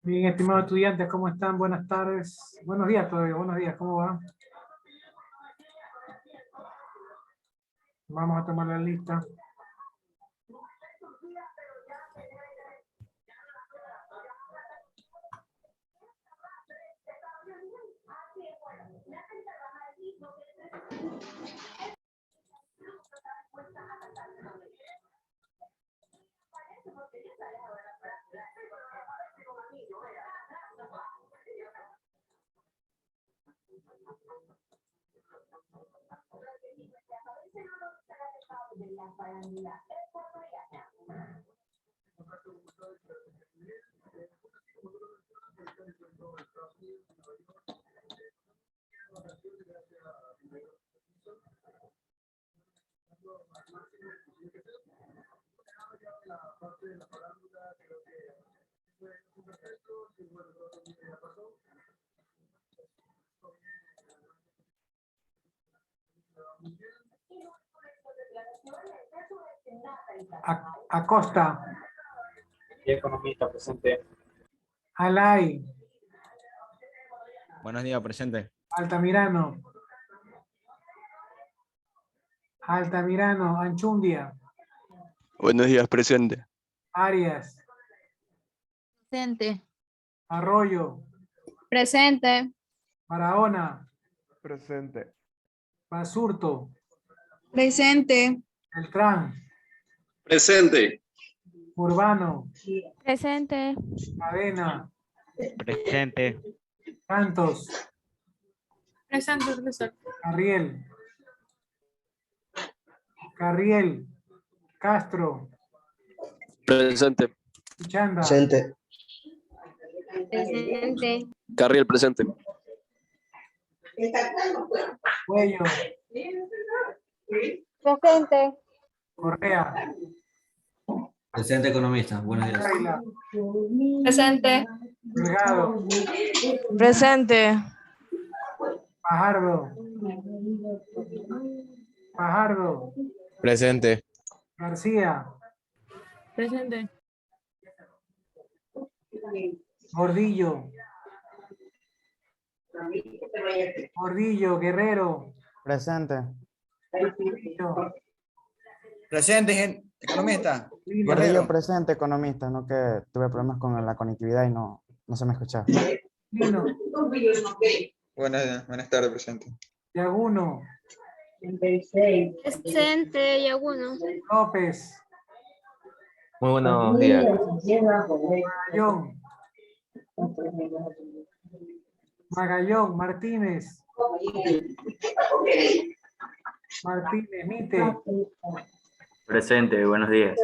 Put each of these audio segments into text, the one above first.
Bien, estimados estudiantes, ¿cómo están? Buenas tardes. Buenos días todavía, buenos días, ¿cómo va? Vamos a tomar la lista. Acosta, Economista presente. Alay, Buenos días, presente. Altamirano, Anchundia, Buenos días, presente. Arias, Presente. Arroyo, Presente. Barahona, Presente. Basurto, Presente. Beltrán, Presente. Urbano, Presente. Cadena, Presente. Santos, Presente, profesor. Carriel, Castro, Presente. Chanda, Presente. Presente. Carriel, presente. Cuello, Presente. Correa, Presente, economista. Buenos días. Kaila, Presente. Delgado, Presente. Fajardo, Presente. García, Presente. Gordillo, Guerrero, Presente. Presente, economista. Lino, Gordillo presente, economista, no que tuve problemas con la conectividad y no se me escuchaba. Lino, Buenas tardes, presente. Yaguno, Presente y alguno. López, Muy buenos días. Magallón, Martínez, Mite, Presente, buenos días.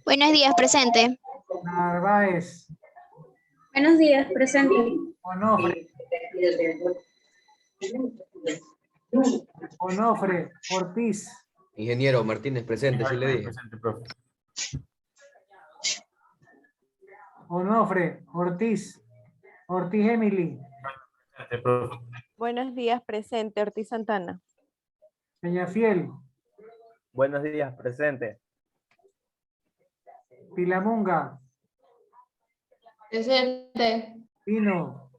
Buenos días, presente. Narváez, Buenos días, presente. Onofre, Ortiz, Ingeniero Martínez, presente, sí le dije. Presente, profe. Onofre, Ortiz Emily, Presente, profe. Buenos días, presente, Ortiz Santana. Peñafiel, Buenos días, presente. Pilamunga, Presente. Pino,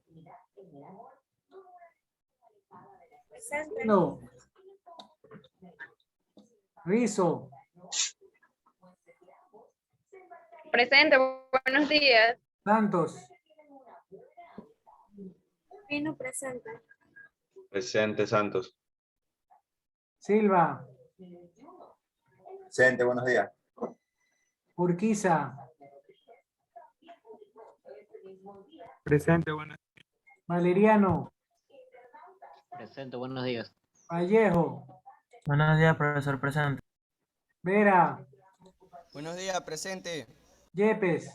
Pino, Rizo, Presente, buenos días. Santos, Pino, presente. Presente, Santos. Silva, Presente, buenos días. Urquiza, Presente, buenas. Valeriano, Presente, buenos días. Vallejo, Buenos días, profesor, presente. Vera, Buenos días, presente. Yepes.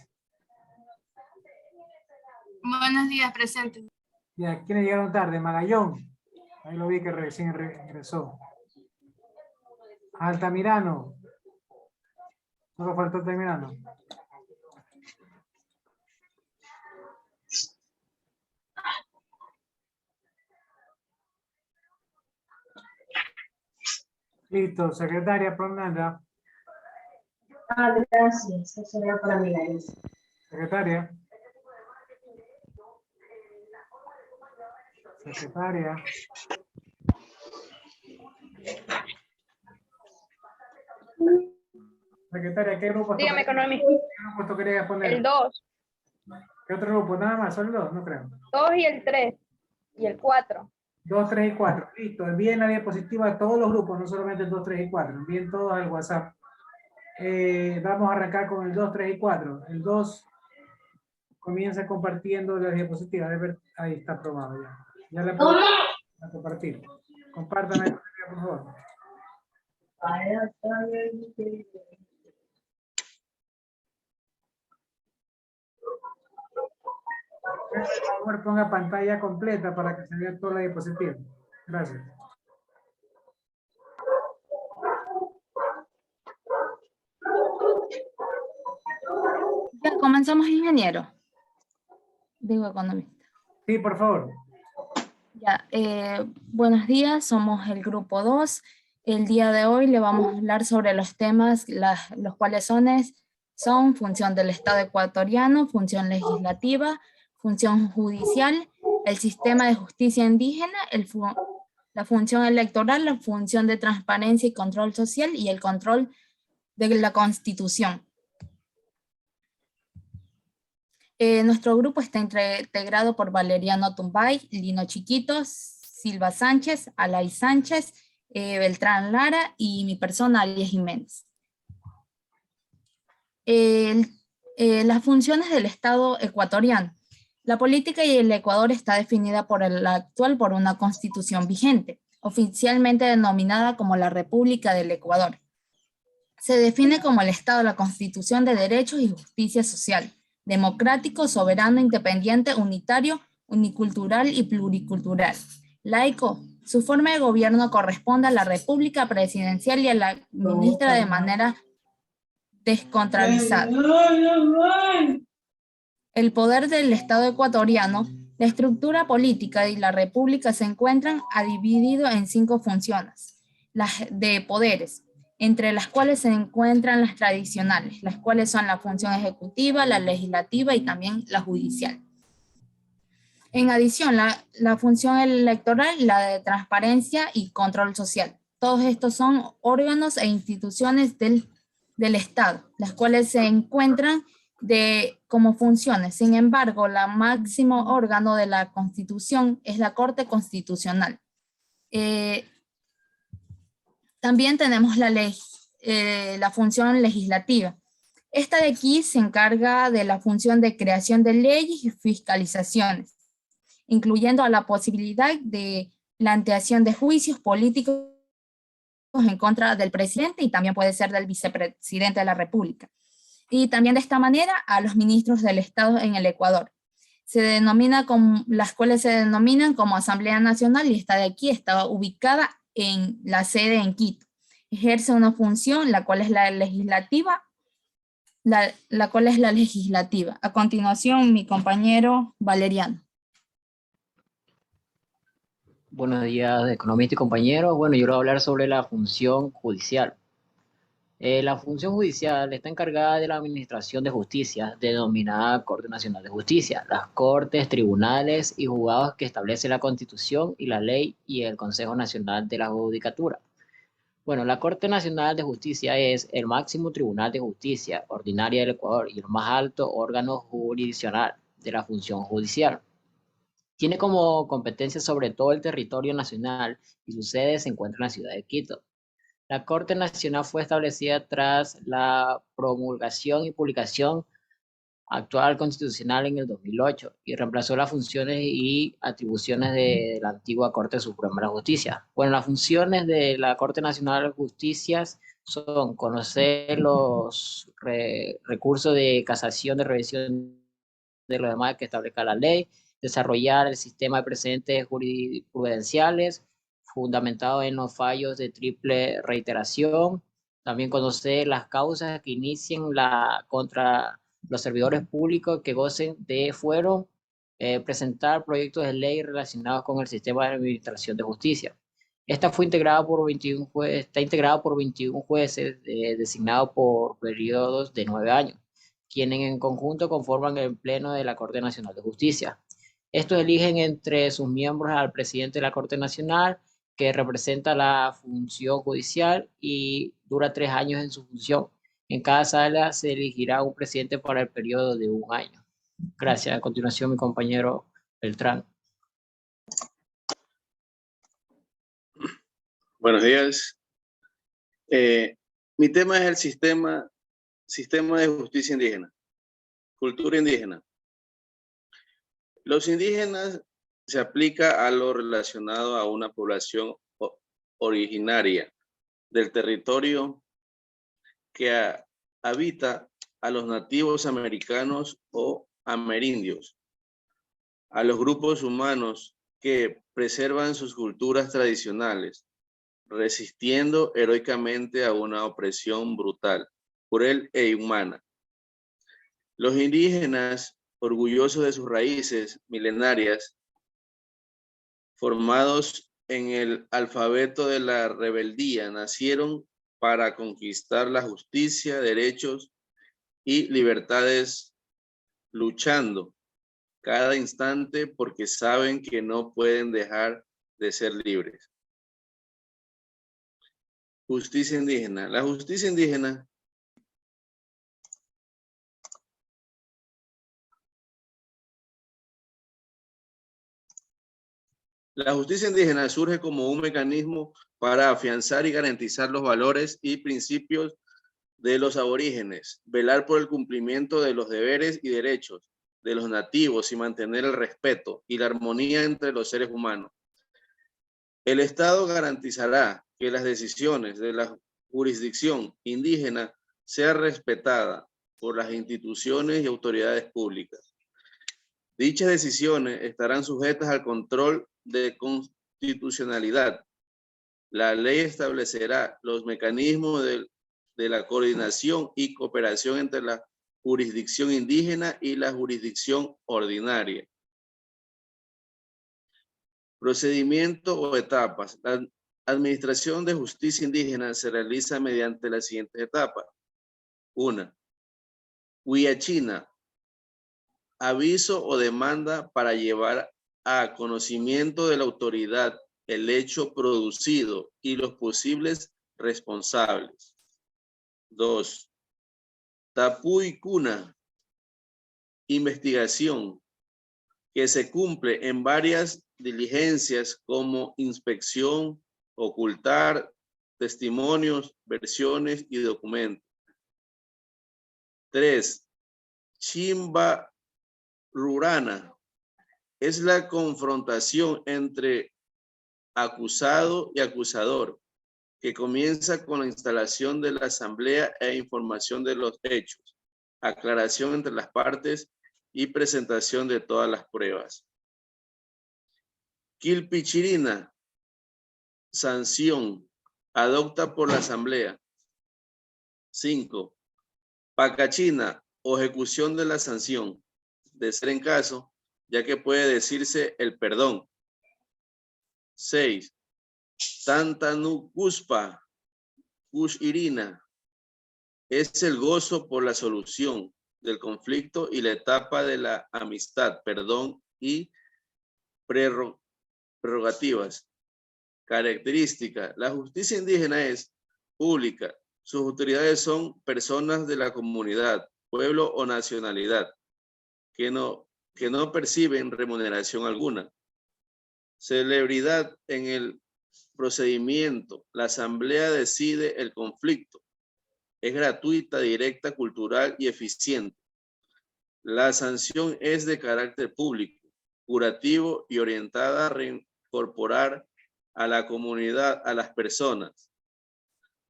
Buenos días, presente. Ya, ¿quiénes llegaron tarde? Magallón. Ahí lo vi que recién ingresó. Altamirano. Solo faltó Altamirano. Listo, secretaria Fernanda. Gracias. Eso era para mi nariz. Secretaria. Secretaria. Secretaria, ¿qué grupo Dígame, economista. ¿Qué grupo tú querías poner? El 2, ¿Qué otro grupo? Nada más, solo dos, no creo. 2 y el 3 y el 4. 2, 3 y 4. Listo, envíen la diapositiva a todos los grupos, no solamente el 2, 3 y 4. Envíen todos al WhatsApp. Vamos a arrancar con el 2, 3 y 4. El 2 comienza compartiendo las diapositivas. Ahí está aprobado ya. Ya la puedo compartir. Compártanme, por favor. Por favor, ponga pantalla completa para que se vea toda la diapositiva. Gracias. Ya comenzamos, ingeniero. Digo, economista. Sí, por favor. Ya, buenos días, somos el grupo 2. El día de hoy le vamos a hablar sobre los temas, los cuales son función del Estado ecuatoriano, función legislativa, función judicial, el sistema de justicia indígena, la función electoral, la función de transparencia y control social y el control de la Constitución. Nuestro grupo está integrado por Valeriano Tumbay, Lino Chiquitos, Silva Sánchez, Alay Sánchez, Beltrán Lara y mi persona, Arias Jiménez. Las funciones del Estado ecuatoriano. La política y el Ecuador está definida por la actual por una constitución vigente, oficialmente denominada como la República del Ecuador. Se define como el Estado la Constitución de Derechos y Justicia Social, democrático, soberano, independiente, unitario, unicultural y pluricultural. Laico, su forma de gobierno corresponde a la República Presidencial y a la administra de manera descentralizada. El poder del Estado ecuatoriano, la estructura política y la República se encuentran divididos en 5 funciones de poderes, entre las cuales se encuentran las tradicionales, las cuales son la función ejecutiva, la legislativa y también la judicial. En adición, la función electoral, la de transparencia y control social. Todos estos son órganos e instituciones del Estado, las cuales se encuentran como funciones. Sin embargo, el máximo órgano de la Constitución es la Corte Constitucional. También tenemos la función legislativa. Esta de aquí se encarga de la función de creación de leyes y fiscalizaciones, incluyendo a la posibilidad de planteación de juicios políticos en contra del presidente y también puede ser del vicepresidente de la República. Y también de esta manera a los ministros del Estado en el Ecuador. Las cuales se denominan como Asamblea Nacional y esta de aquí está ubicada en la sede en Quito. Ejerce una función, la cual es la legislativa, A continuación, mi compañero Valeriano. Buenos días, economista y compañeros. Bueno, yo voy a hablar sobre la función judicial. La función judicial está encargada de la administración de justicia, denominada Corte Nacional de Justicia, las cortes, tribunales y juzgados que establece la Constitución y la ley y el Consejo Nacional de la Judicatura. Bueno, la Corte Nacional de Justicia es el máximo tribunal de justicia ordinaria del Ecuador y el más alto órgano jurisdiccional de la función judicial. Tiene como competencia sobre todo el territorio nacional y su sede se encuentra en la ciudad de Quito. La Corte Nacional fue establecida tras la promulgación y publicación actual constitucional en el 2008 y reemplazó las funciones y atribuciones de la antigua Corte Suprema de la Justicia. Bueno, las funciones de la Corte Nacional de Justicia son conocer los recursos de casación, de revisión de los demás que establezca la ley, desarrollar el sistema de precedentes jurisprudenciales fundamentado en los fallos de triple reiteración, también conocer las causas que inicien contra los servidores públicos que gocen de fuero, presentar proyectos de ley relacionados con el sistema de administración de justicia. Esta fue integrada por 21 jueces, está integrada por 21 jueces designados por periodos de 9 años. quienes en conjunto conforman el Pleno de la Corte Nacional de Justicia. Estos eligen entre sus miembros al presidente de la Corte Nacional, que representa la función judicial y dura 3 años en su función. En cada sala se elegirá un presidente para el periodo de 1 año. Gracias. A continuación, mi compañero Beltrán. Buenos días. Mi tema es el sistema de justicia indígena, cultura indígena. Los indígenas se aplica a lo relacionado a una población originaria del territorio que habita a los nativos americanos o amerindios, a los grupos humanos que preservan sus culturas tradicionales, resistiendo heroicamente a una opresión brutal, cruel e inhumana. Los indígenas, orgullosos de sus raíces milenarias, formados en el alfabeto de la rebeldía, nacieron para conquistar la justicia, derechos y libertades, luchando cada instante porque saben que no pueden dejar de ser libres. Justicia indígena. La justicia indígena surge como un mecanismo para afianzar y garantizar los valores y principios de los aborígenes, velar por el cumplimiento de los deberes y derechos de los nativos y mantener el respeto y la armonía entre los seres humanos. El Estado garantizará que las decisiones de la jurisdicción indígena sean respetadas por las instituciones y autoridades públicas. Dichas decisiones estarán sujetas al control de constitucionalidad. La ley establecerá los mecanismos de la coordinación y cooperación entre la jurisdicción indígena y la jurisdicción ordinaria. Procedimiento o etapas. La administración de justicia indígena se realiza mediante las siguientes etapas. 1. Huillachina. Aviso o demanda para llevar a conocimiento de la autoridad el hecho producido y los posibles responsables. 2. Tapuy cuna. Investigación que se cumple en varias diligencias como inspección, ocultar testimonios, versiones y documentos. 3. Chimba rurana. Es la confrontación entre acusado y acusador, que comienza con la instalación de la asamblea e información de los hechos, aclaración entre las partes y presentación de todas las pruebas. Quilpichirina, sanción, adopta por la asamblea. 5. Pacachina, o ejecución de la sanción, de ser en caso, ya que puede decirse el perdón. 6. Tantanucuspa, Cushirina, es el gozo por la solución del conflicto y la etapa de la amistad, perdón y prerrogativas. Característica. La justicia indígena es pública. Sus autoridades son personas de la comunidad, pueblo o nacionalidad, que no perciben remuneración alguna. Celebridad en el procedimiento. La asamblea decide el conflicto. Es gratuita, directa, cultural y eficiente. La sanción es de carácter público, curativo y orientada a reincorporar a la comunidad, a las personas.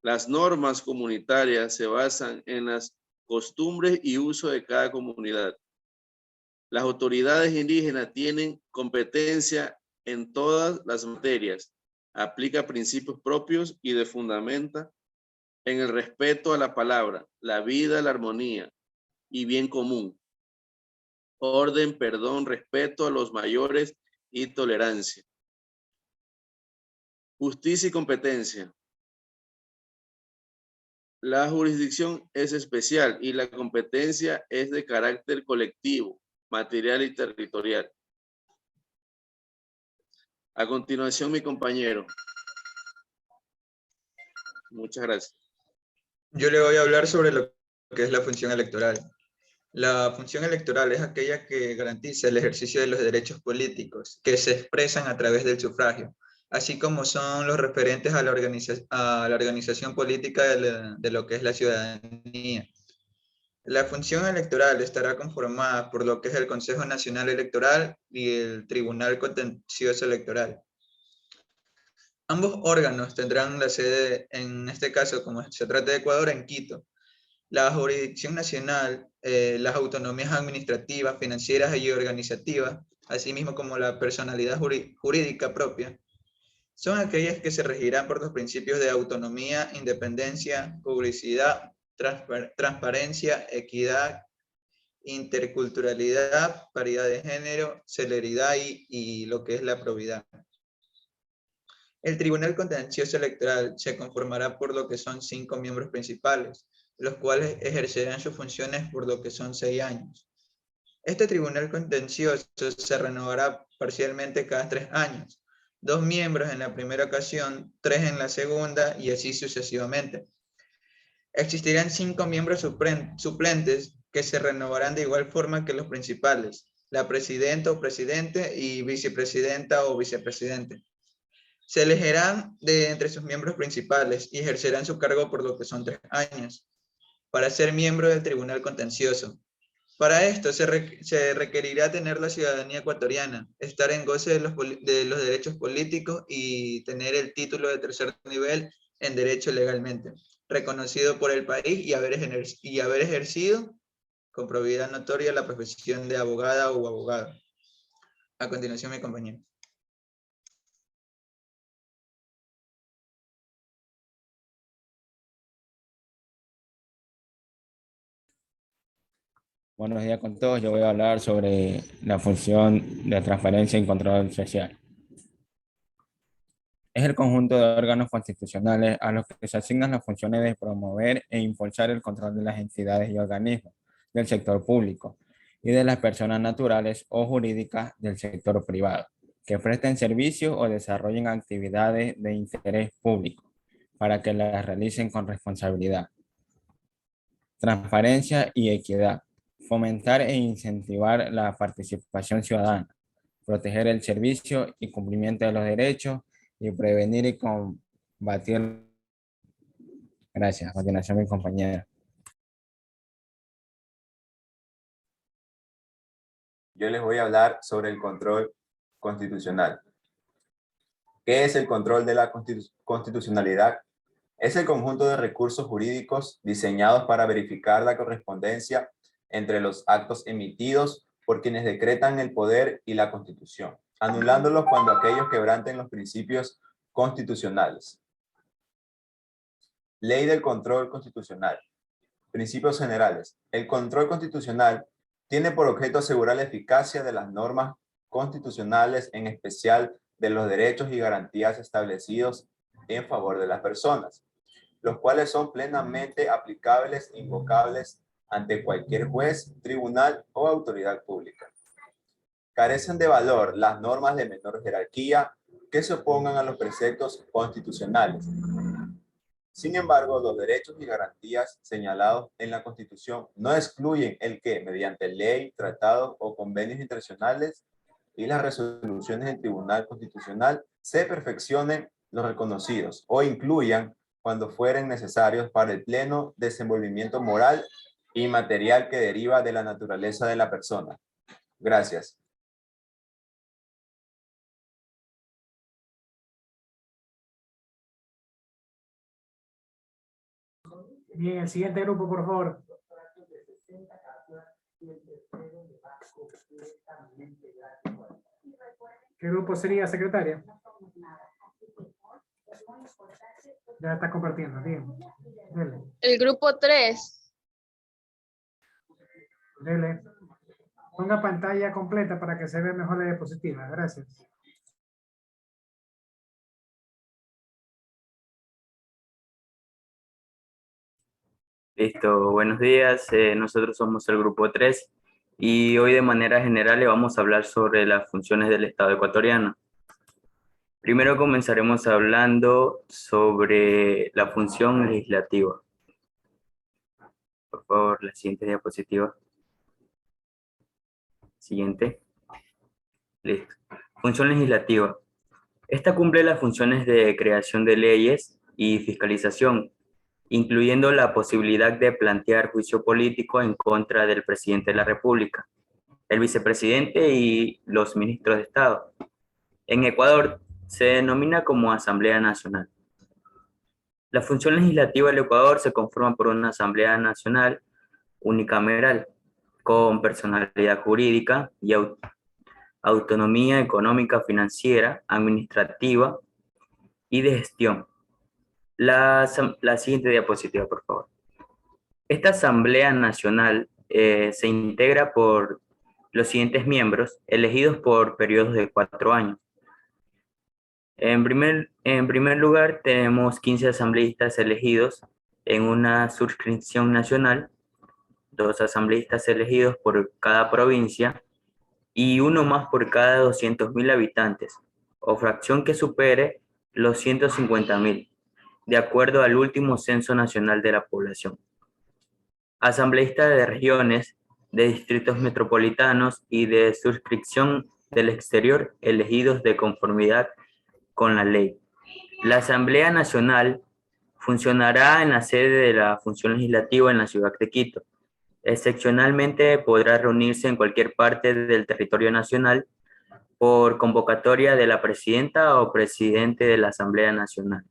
Las normas comunitarias se basan en las costumbres y uso de cada comunidad. Las autoridades indígenas tienen competencia en todas las materias, aplica principios propios y de fundamenta en el respeto a la palabra, la vida, la armonía y bien común. Orden, perdón, respeto a los mayores y tolerancia. Justicia y competencia. La jurisdicción es especial y la competencia es de carácter colectivo, material y territorial. A continuación, mi compañero. Muchas gracias. Yo le voy a hablar sobre lo que es la función electoral. La función electoral es aquella que garantiza el ejercicio de los derechos políticos que se expresan a través del sufragio, así como son los referentes a la organización política de lo que es la ciudadanía. La función electoral estará conformada por lo que es el Consejo Nacional Electoral y el Tribunal Contencioso Electoral. Ambos órganos tendrán la sede, en este caso, como se trata de Ecuador, en Quito. La jurisdicción nacional, las autonomías administrativas, financieras y organizativas, asimismo como la personalidad jurídica propia, son aquellas que se regirán por los principios de autonomía, independencia, publicidad, transparencia, equidad, interculturalidad, paridad de género, celeridad y lo que es la probidad. El Tribunal Contencioso Electoral se conformará por lo que son 5 miembros principales, los cuales ejercerán sus funciones por lo que son 6 años. Este Tribunal Contencioso se renovará parcialmente cada 3 años, 2 miembros en la primera ocasión, 3 en la segunda y así sucesivamente. Existirán 5 miembros suplentes que se renovarán de igual forma que los principales, la presidenta o presidente y vicepresidenta o vicepresidente. Se elegirán de entre sus miembros principales y ejercerán su cargo por lo que son 3 años para ser miembro del Tribunal Contencioso. Para esto se requerirá tener la ciudadanía ecuatoriana, estar en goce de los derechos políticos y tener el título de tercer nivel en derecho legalmente, reconocido por el país y haber ejercido con probidad notoria la profesión de abogada o abogado. A continuación, mi compañero. Buenos días con todos. Yo voy a hablar sobre la función de transparencia y control social. Es el conjunto de órganos constitucionales a los que se asignan las funciones de promover e impulsar el control de las entidades y organismos del sector público y de las personas naturales o jurídicas del sector privado, que presten servicios o desarrollen actividades de interés público para que las realicen con responsabilidad. Transparencia y equidad. Fomentar e incentivar la participación ciudadana, proteger el servicio y cumplimiento de los derechos y prevenir y combatir. Gracias. A continuación, mi compañera. Yo les voy a hablar sobre el control constitucional. ¿Qué es el control de la constitucionalidad? Es el conjunto de recursos jurídicos diseñados para verificar la correspondencia entre los actos emitidos por quienes decretan el poder y la Constitución, anulándolos cuando aquellos quebranten los principios constitucionales. Ley del control constitucional. Principios generales. El control constitucional tiene por objeto asegurar la eficacia de las normas constitucionales, en especial de los derechos y garantías establecidos en favor de las personas, los cuales son plenamente aplicables e invocables ante cualquier juez, tribunal o autoridad pública. Carecen de valor las normas de menor jerarquía que se opongan a los preceptos constitucionales. Sin embargo, los derechos y garantías señalados en la Constitución no excluyen el que, mediante ley, tratados o convenios internacionales y las resoluciones del Tribunal Constitucional, se perfeccionen los reconocidos o incluyan cuando fueren necesarios para el pleno desenvolvimiento moral y material que deriva de la naturaleza de la persona. Gracias. Bien, el siguiente grupo, por favor. ¿Qué grupo sería, secretaria? Ya está compartiendo, bien. Dele. El grupo 3. Dele. Ponga pantalla completa para que se vea mejor la diapositiva. Gracias. Listo, buenos días. Nosotros somos el grupo 3 y hoy de manera general le vamos a hablar sobre las funciones del Estado ecuatoriano. Primero comenzaremos hablando sobre la función legislativa. Por favor, la siguiente diapositiva. Siguiente. Listo. Función legislativa. Esta cumple las funciones de creación de leyes y fiscalización, incluyendo la posibilidad de plantear juicio político en contra del presidente de la República, el vicepresidente y los ministros de Estado. En Ecuador se denomina como Asamblea Nacional. La función legislativa del Ecuador se conforma por una Asamblea Nacional unicameral, con personalidad jurídica y autonomía económica, financiera, administrativa y de gestión. La siguiente diapositiva, por favor. Esta Asamblea Nacional se integra por los siguientes miembros, elegidos por periodos de 4 años. En primer lugar, tenemos 15 asambleístas elegidos en una suscripción nacional, 2 asambleístas elegidos por cada provincia y 1 más por cada 200.000 habitantes, o fracción que supere los 150.000. De acuerdo al último censo nacional de la población. Asambleístas de regiones, de distritos metropolitanos y de suscripción del exterior elegidos de conformidad con la ley. La Asamblea Nacional funcionará en la sede de la función legislativa en la ciudad de Quito. Excepcionalmente podrá reunirse en cualquier parte del territorio nacional por convocatoria de la presidenta o presidente de la Asamblea Nacional.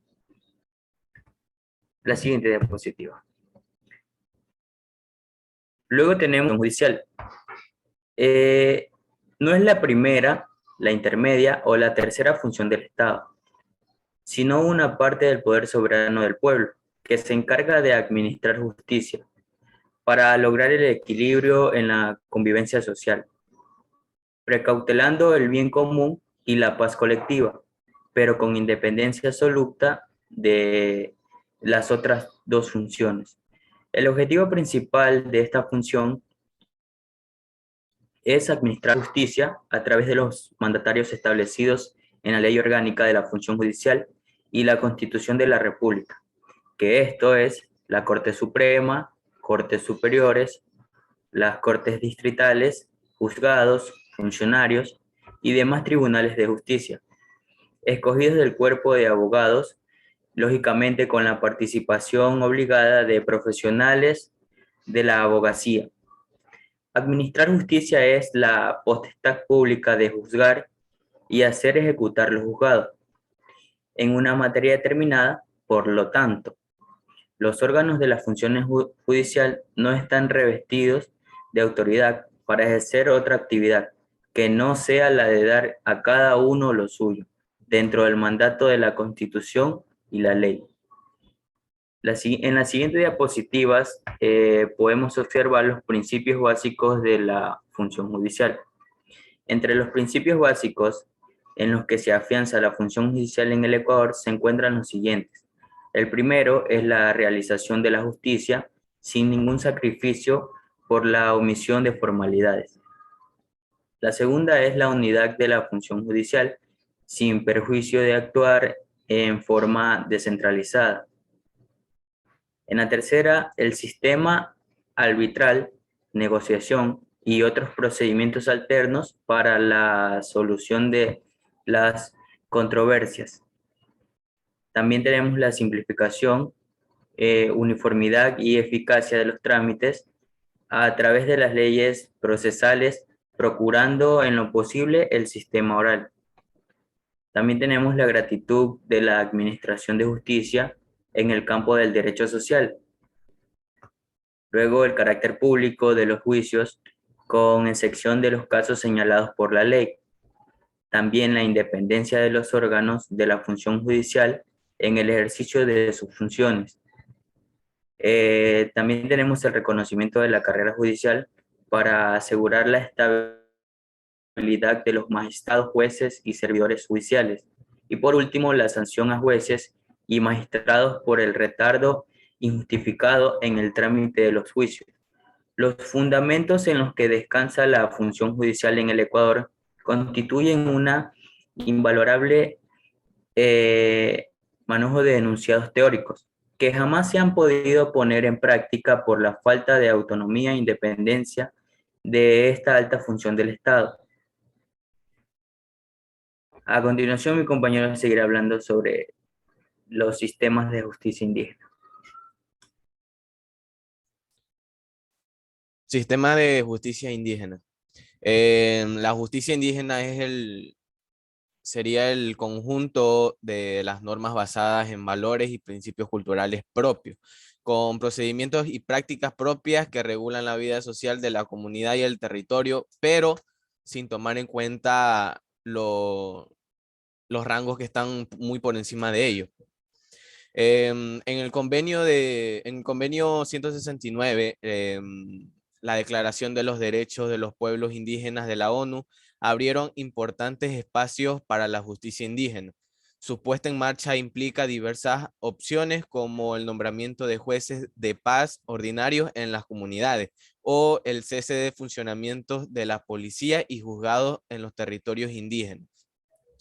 La siguiente diapositiva. Luego tenemos la judicial. No es la primera, la intermedia o la tercera función del Estado, sino una parte del poder soberano del pueblo, que se encarga de administrar justicia para lograr el equilibrio en la convivencia social, precautelando el bien común y la paz colectiva, pero con independencia absoluta de las otras 2 funciones. El objetivo principal de esta función es administrar justicia a través de los mandatarios establecidos en la Ley Orgánica de la Función Judicial y la Constitución de la República, que esto es la Corte Suprema, Cortes Superiores, las Cortes Distritales, juzgados, funcionarios y demás tribunales de justicia, escogidos del cuerpo de abogados, lógicamente con la participación obligada de profesionales de la abogacía. Administrar justicia es la potestad pública de juzgar y hacer ejecutar los juzgados en una materia determinada. Por lo tanto, los órganos de la función judicial no están revestidos de autoridad para ejercer otra actividad que no sea la de dar a cada uno lo suyo, dentro del mandato de la Constitución y la ley. En las siguientes diapositivas podemos observar los principios básicos de la función judicial. Entre los principios básicos en los que se afianza la función judicial en el Ecuador se encuentran los siguientes. El primero es la realización de la justicia sin ningún sacrificio por la omisión de formalidades. La segunda es la unidad de la función judicial sin perjuicio de actuar en forma descentralizada. En la tercera, el sistema arbitral, negociación y otros procedimientos alternos para la solución de las controversias. También tenemos la simplificación, uniformidad y eficacia de los trámites a través de las leyes procesales, procurando en lo posible el sistema oral. También tenemos la gratitud de la administración de justicia en el campo del derecho social. Luego, el carácter público de los juicios, con excepción de los casos señalados por la ley. También la independencia de los órganos de la función judicial en el ejercicio de sus funciones. También tenemos el reconocimiento de la carrera judicial para asegurar la estabilidad de los magistrados, jueces y servidores judiciales. Y por último, la sanción a jueces y magistrados por el retardo injustificado en el trámite de los juicios. Los fundamentos en los que descansa la función judicial en el Ecuador constituyen una invalorable manojo de enunciados teóricos que jamás se han podido poner en práctica por la falta de autonomía e independencia de esta alta función del Estado. A continuación, mi compañero seguirá hablando sobre los sistemas de justicia indígena. Sistema de justicia indígena. La justicia indígena sería el conjunto de las normas basadas en valores y principios culturales propios, con procedimientos y prácticas propias que regulan la vida social de la comunidad y el territorio, pero sin tomar en cuenta los rangos que están muy por encima de ellos. En el convenio 169, la Declaración de los Derechos de los Pueblos Indígenas de la ONU, abrieron importantes espacios para la justicia indígena. Su puesta en marcha implica diversas opciones como el nombramiento de jueces de paz ordinarios en las comunidades o el cese de funcionamiento de la policía y juzgados en los territorios indígenas.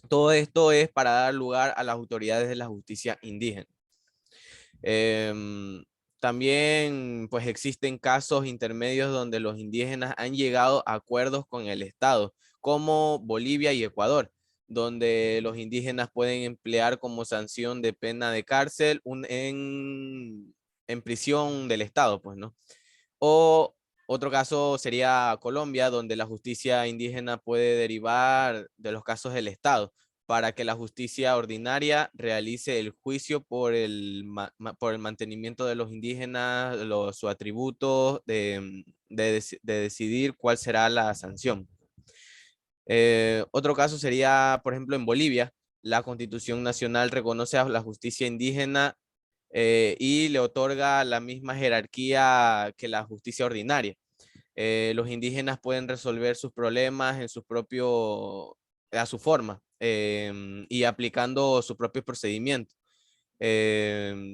Todo esto es para dar lugar a las autoridades de la justicia indígena. También pues existen casos intermedios donde los indígenas han llegado a acuerdos con el Estado, como Bolivia y Ecuador, donde los indígenas pueden emplear como sanción de pena de cárcel en prisión del Estado, pues, ¿no? O otro caso sería Colombia, donde la justicia indígena puede derivar de los casos del Estado, para que la justicia ordinaria realice el juicio por el mantenimiento de los indígenas, sus atributos, de decidir cuál será la sanción. Otro caso sería, por ejemplo, en Bolivia, la Constitución Nacional reconoce a la justicia indígena y le otorga la misma jerarquía que la justicia ordinaria. Los indígenas pueden resolver sus problemas a su forma y aplicando sus propios procedimientos.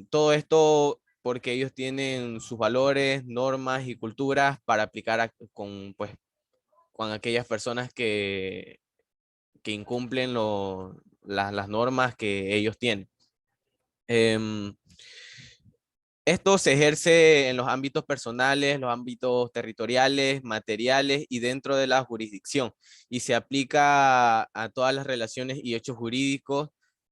Todo esto porque ellos tienen sus valores, normas y culturas para aplicar con aquellas personas que incumplen las normas que ellos tienen. Esto se ejerce en los ámbitos personales, los ámbitos territoriales, materiales y dentro de la jurisdicción, y se aplica a todas las relaciones y hechos jurídicos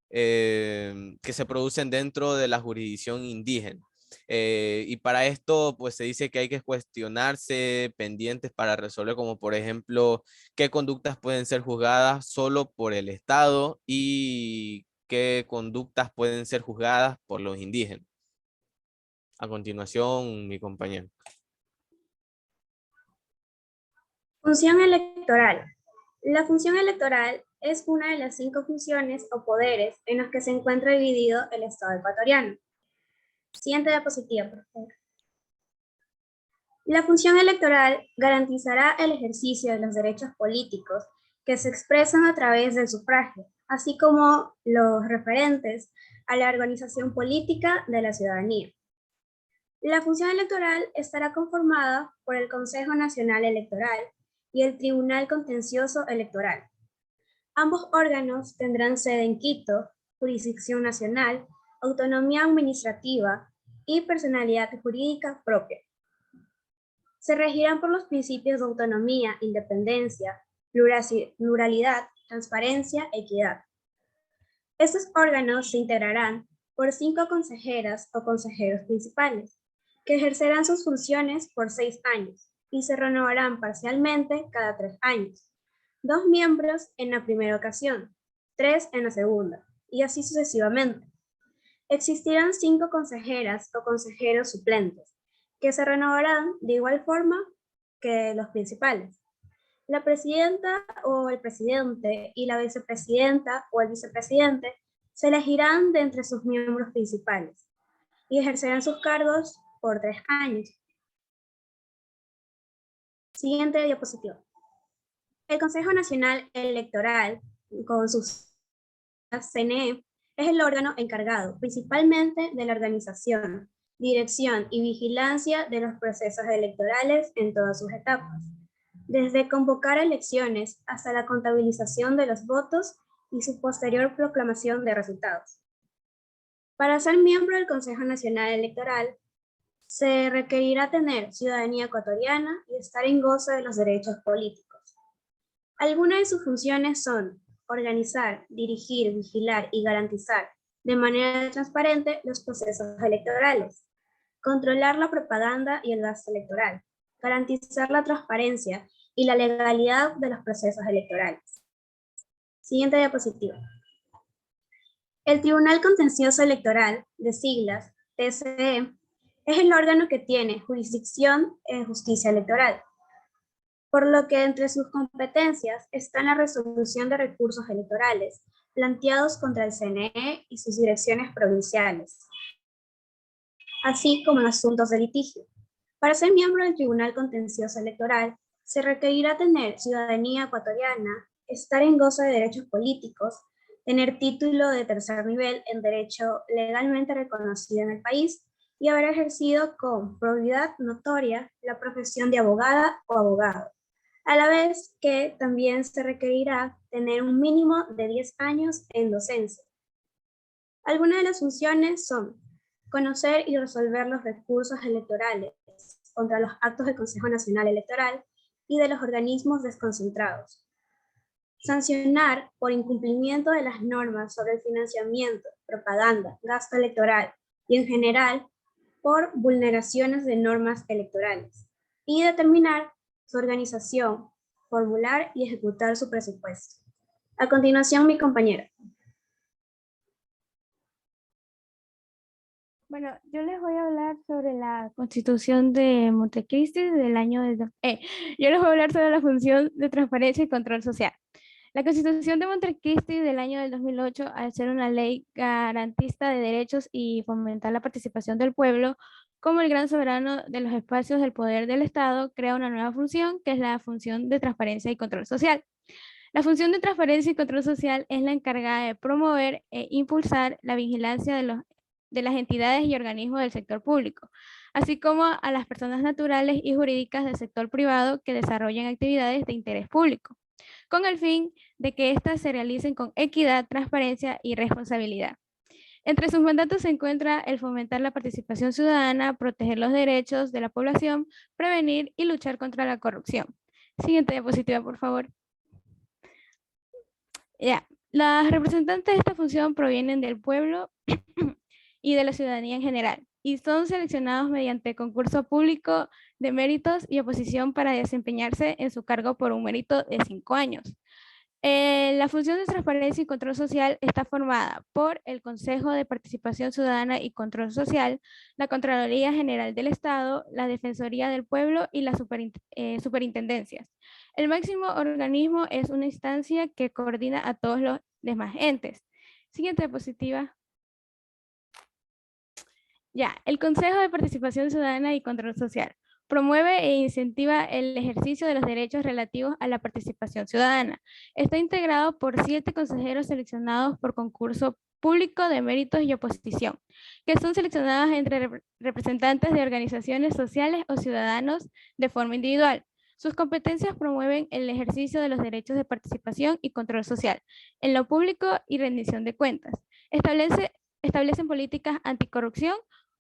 que se producen dentro de la jurisdicción indígena. Y para esto pues se dice que hay que cuestionarse pendientes para resolver, como por ejemplo qué conductas pueden ser juzgadas solo por el Estado y qué conductas pueden ser juzgadas por los indígenas. A continuación, mi compañero. Función electoral. La función electoral es una de las 5 funciones o poderes en los que se encuentra dividido el Estado ecuatoriano. Siguiente diapositiva, por favor. La función electoral garantizará el ejercicio de los derechos políticos que se expresan a través del sufragio, así como los referentes a la organización política de la ciudadanía. La función electoral estará conformada por el Consejo Nacional Electoral y el Tribunal Contencioso Electoral. Ambos órganos tendrán sede en Quito, jurisdicción nacional, autonomía administrativa y personalidad jurídica propia. Se regirán por los principios de autonomía, independencia, pluralidad, transparencia, equidad. Estos órganos se integrarán por 5 consejeras o consejeros principales, que ejercerán sus funciones por 6 años y se renovarán parcialmente cada 3 años. 2 miembros en la primera ocasión, 3 en la segunda, y así sucesivamente. Existirán 5 consejeras o consejeros suplentes, que se renovarán de igual forma que los principales. La presidenta o el presidente y la vicepresidenta o el vicepresidente se elegirán de entre sus miembros principales y ejercerán sus cargos por 3 años. Siguiente diapositiva. El Consejo Nacional Electoral, con sus CNE, es el órgano encargado principalmente de la organización, dirección y vigilancia de los procesos electorales en todas sus etapas, desde convocar elecciones hasta la contabilización de los votos y su posterior proclamación de resultados. Para ser miembro del Consejo Nacional Electoral, se requerirá tener ciudadanía ecuatoriana y estar en goce de los derechos políticos. Algunas de sus funciones son organizar, dirigir, vigilar y garantizar de manera transparente los procesos electorales, controlar la propaganda y el gasto electoral, garantizar la transparencia y la legalidad de los procesos electorales. Siguiente diapositiva. El Tribunal Contencioso Electoral, de siglas TCE, es el órgano que tiene jurisdicción en justicia electoral, por lo que entre sus competencias está la resolución de recursos electorales planteados contra el CNE y sus direcciones provinciales, así como en asuntos de litigio. Para ser miembro del Tribunal Contencioso Electoral, se requerirá tener ciudadanía ecuatoriana, estar en goce de derechos políticos, tener título de tercer nivel en derecho legalmente reconocido en el país y haber ejercido con probidad notoria la profesión de abogada o abogado, a la vez que también se requerirá tener un mínimo de 10 años en docencia. Algunas de las funciones son conocer y resolver los recursos electorales contra los actos del Consejo Nacional Electoral y de los organismos desconcentrados, sancionar por incumplimiento de las normas sobre el financiamiento, propaganda, gasto electoral y en general por vulneraciones de normas electorales, y determinar su organización, formular y ejecutar su presupuesto. A continuación, mi compañera. Bueno, yo les voy a hablar sobre la Constitución de Montecristi del año de... yo les voy a hablar sobre la función de transparencia y control social. La Constitución de Montecristi del año del 2008, al ser una ley garantista de derechos y fomentar la participación del pueblo, como el gran soberano de los espacios del poder del Estado, crea una nueva función, que es la función de transparencia y control social. La función de transparencia y control social es la encargada de promover e impulsar la vigilancia de las entidades y organismos del sector público, así como a las personas naturales y jurídicas del sector privado que desarrollan actividades de interés público, con el fin de que éstas se realicen con equidad, transparencia y responsabilidad. Entre sus mandatos se encuentra el fomentar la participación ciudadana, proteger los derechos de la población, prevenir y luchar contra la corrupción. Siguiente diapositiva, por favor. Ya, las representantes de esta función provienen del pueblo y de la ciudadanía en general, y son seleccionados mediante concurso público de méritos y oposición para desempeñarse en su cargo por un mérito de 5 años. La función de transparencia y control social está formada por el Consejo de Participación Ciudadana y Control Social, la Contraloría General del Estado, la Defensoría del Pueblo y las superintendencias. El máximo organismo es una instancia que coordina a todos los demás entes. Siguiente diapositiva. Ya, el Consejo de Participación Ciudadana y Control Social promueve e incentiva el ejercicio de los derechos relativos a la participación ciudadana. Está integrado por 7 consejeros seleccionados por concurso público de méritos y oposición, que son seleccionados entre representantes de organizaciones sociales o ciudadanos de forma individual. Sus competencias promueven el ejercicio de los derechos de participación y control social en lo público y rendición de cuentas. Establecen políticas anticorrupción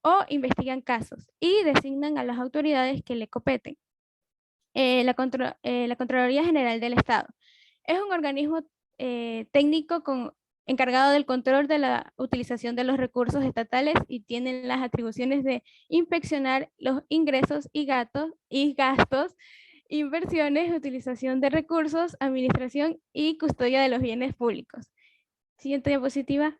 o investigan casos y designan a las autoridades que le competen. La Contraloría General del Estado es un organismo técnico encargado del control de la utilización de los recursos estatales y tienen las atribuciones de inspeccionar los ingresos y gastos, inversiones, utilización de recursos, administración y custodia de los bienes públicos. Siguiente diapositiva.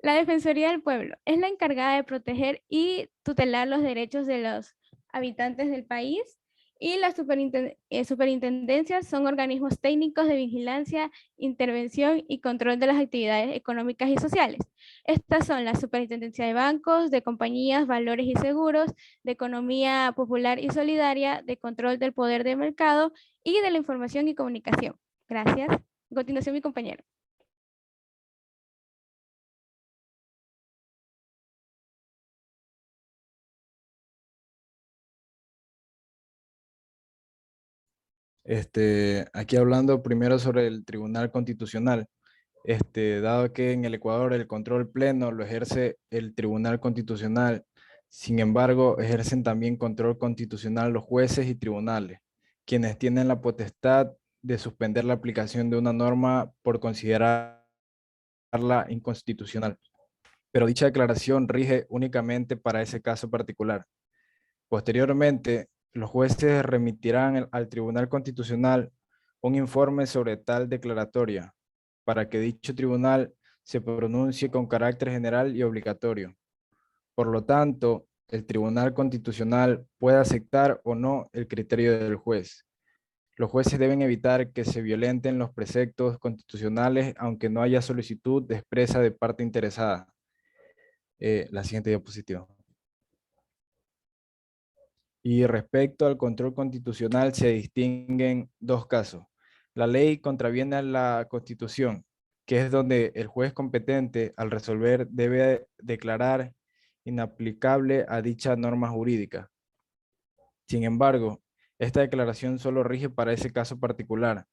La Defensoría del Pueblo es la encargada de proteger y tutelar los derechos de los habitantes del país, y las superintendencias son organismos técnicos de vigilancia, intervención y control de las actividades económicas y sociales. Estas son la Superintendencia de Bancos, de Compañías, Valores y Seguros, de Economía Popular y Solidaria, de Control del Poder de Mercado y de la Información y Comunicación. Gracias. A continuación, mi compañero. Aquí hablando primero sobre el Tribunal Constitucional. Dado que en el Ecuador el control pleno lo ejerce el Tribunal Constitucional, sin embargo, ejercen también control constitucional los jueces y tribunales, quienes tienen la potestad de suspender la aplicación de una norma por considerarla inconstitucional. Pero dicha declaración rige únicamente para ese caso particular. Posteriormente, los jueces remitirán al Tribunal Constitucional un informe sobre tal declaratoria, para que dicho tribunal se pronuncie con carácter general y obligatorio. Por lo tanto, el Tribunal Constitucional puede aceptar o no el criterio del juez. Los jueces deben evitar que se violenten los preceptos constitucionales, aunque no haya solicitud expresa de parte interesada. La siguiente diapositiva. Y respecto al control constitucional se distinguen dos casos. La ley contraviene a la Constitución, que es donde el juez competente al resolver debe declarar inaplicable a dicha norma jurídica. Sin embargo, esta declaración solo rige para ese caso particular,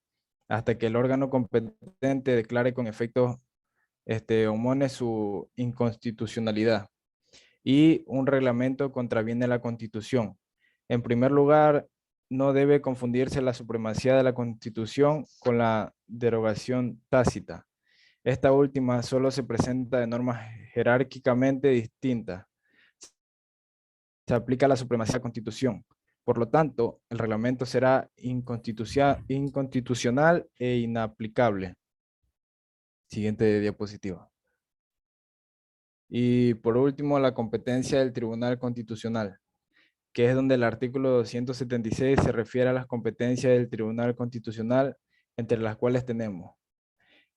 hasta que el órgano competente declare con efectos homóneo su inconstitucionalidad y un reglamento contraviene la Constitución. En primer lugar, no debe confundirse la supremacía de la Constitución con la derogación tácita. Esta última solo se presenta de normas jerárquicamente distintas. Se aplica la supremacía de la Constitución. Por lo tanto, el reglamento será inconstitucional e inaplicable. Siguiente diapositiva. Y por último, la competencia del Tribunal Constitucional, que es donde el artículo 276 se refiere a las competencias del Tribunal Constitucional, entre las cuales tenemos.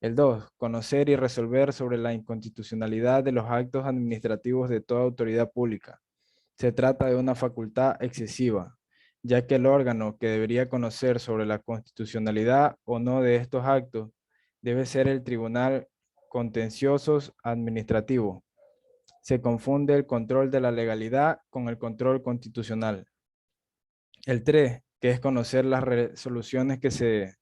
El 2. Conocer y resolver sobre la inconstitucionalidad de los actos administrativos de toda autoridad pública. Se trata de una facultad excesiva, ya que el órgano que debería conocer sobre la constitucionalidad o no de estos actos debe ser el Tribunal Contenciosos Administrativo. Se confunde el control de la legalidad con el control constitucional. El 3, que es conocer las resoluciones que se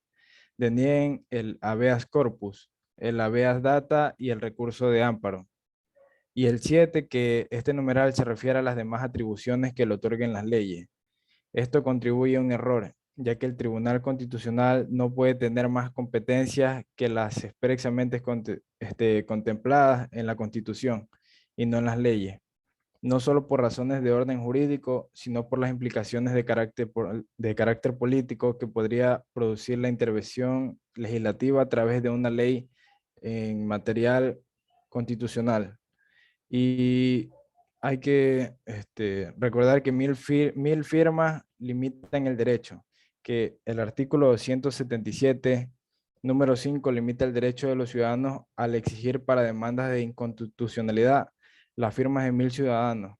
denieguen el habeas corpus, el habeas data y el recurso de amparo. Y el 7, que este numeral se refiere a las demás atribuciones que le otorguen las leyes. Esto contribuye a un error, ya que el Tribunal Constitucional no puede tener más competencias que las expresamente contempladas en la Constitución y no en las leyes, no solo por razones de orden jurídico, sino por las implicaciones de carácter político que podría producir la intervención legislativa a través de una ley en material constitucional. Y hay que recordar que 1000 firmas limitan el derecho, que el artículo 277, número 5, limita el derecho de los ciudadanos al exigir para demandas de inconstitucionalidad las firmas de 1000 ciudadanos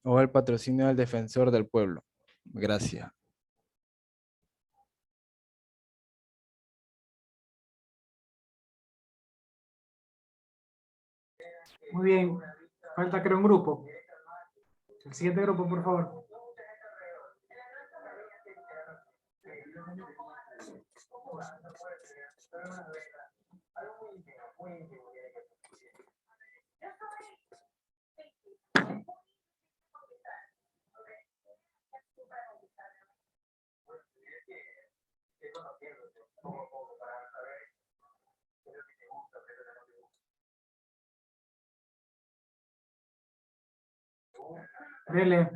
o el patrocinio del defensor del pueblo. Gracias. Muy bien. Falta creo un grupo. El siguiente grupo, por favor. Dele.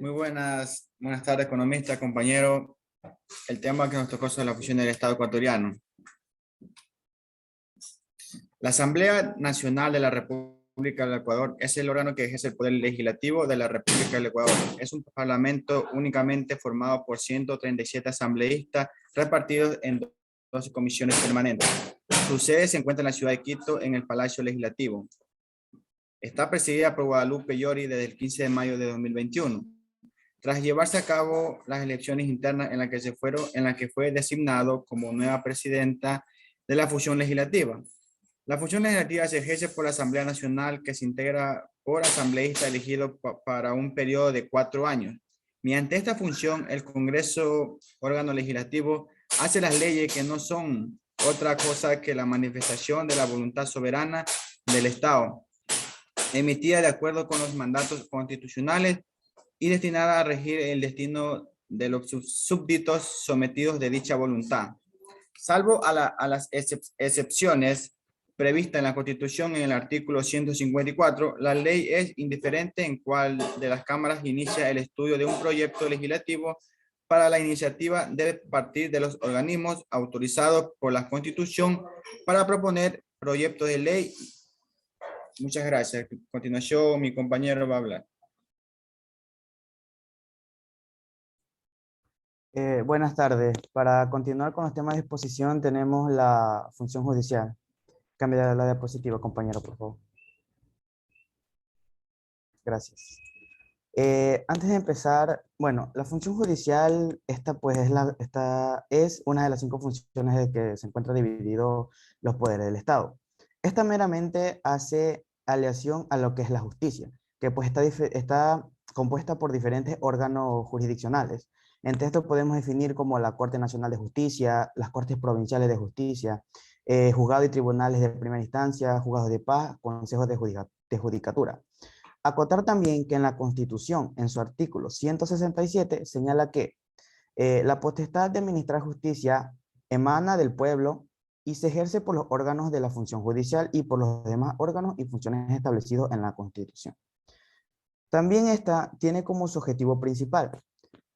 Muy buenas tardes, economista, compañero. El tema que nos tocó es la fusión del Estado ecuatoriano. La Asamblea Nacional de la República del Ecuador es el órgano que ejerce el poder legislativo de la República del Ecuador. Es un parlamento únicamente formado por 137 asambleístas repartidos en 12 comisiones permanentes. Su sede se encuentra en la ciudad de Quito, en el Palacio Legislativo. Está presidida por Guadalupe Llori desde el 15 de mayo de 2021. Tras llevarse a cabo las elecciones internas en la que fue designado como nueva presidenta de la función legislativa. La función legislativa se ejerce por la Asamblea Nacional, que se integra por asambleísta elegido para un periodo de 4 años. Mediante esta función, el Congreso, órgano legislativo, hace las leyes que no son otra cosa que la manifestación de la voluntad soberana del Estado, emitida de acuerdo con los mandatos constitucionales y destinada a regir el destino de los súbditos sometidos de dicha voluntad. Salvo a las excepciones previstas en la Constitución en el artículo 154, la ley es indiferente en cuál de las cámaras inicia el estudio de un proyecto legislativo. Para la iniciativa debe partir de los organismos autorizados por la Constitución para proponer proyectos de ley. Muchas gracias. A continuación, mi compañero va a hablar. Buenas tardes. Para continuar con los temas de exposición tenemos la función judicial. Cambia la diapositiva, compañero, por favor. Gracias. Antes de empezar, bueno, la función judicial, esta pues es una de las 5 funciones de que se encuentran divididos los poderes del Estado. Esta meramente hace aleación a lo que es la justicia, que pues está compuesta por diferentes órganos jurisdiccionales. Entre estos podemos definir como la Corte Nacional de Justicia, las Cortes Provinciales de Justicia, juzgados y tribunales de primera instancia, juzgados de paz, consejos de judicatura. Acotar también que en la Constitución, en su artículo 167, señala que la potestad de administrar justicia emana del pueblo y se ejerce por los órganos de la función judicial y por los demás órganos y funciones establecidos en la Constitución. También esta tiene como su objetivo principal,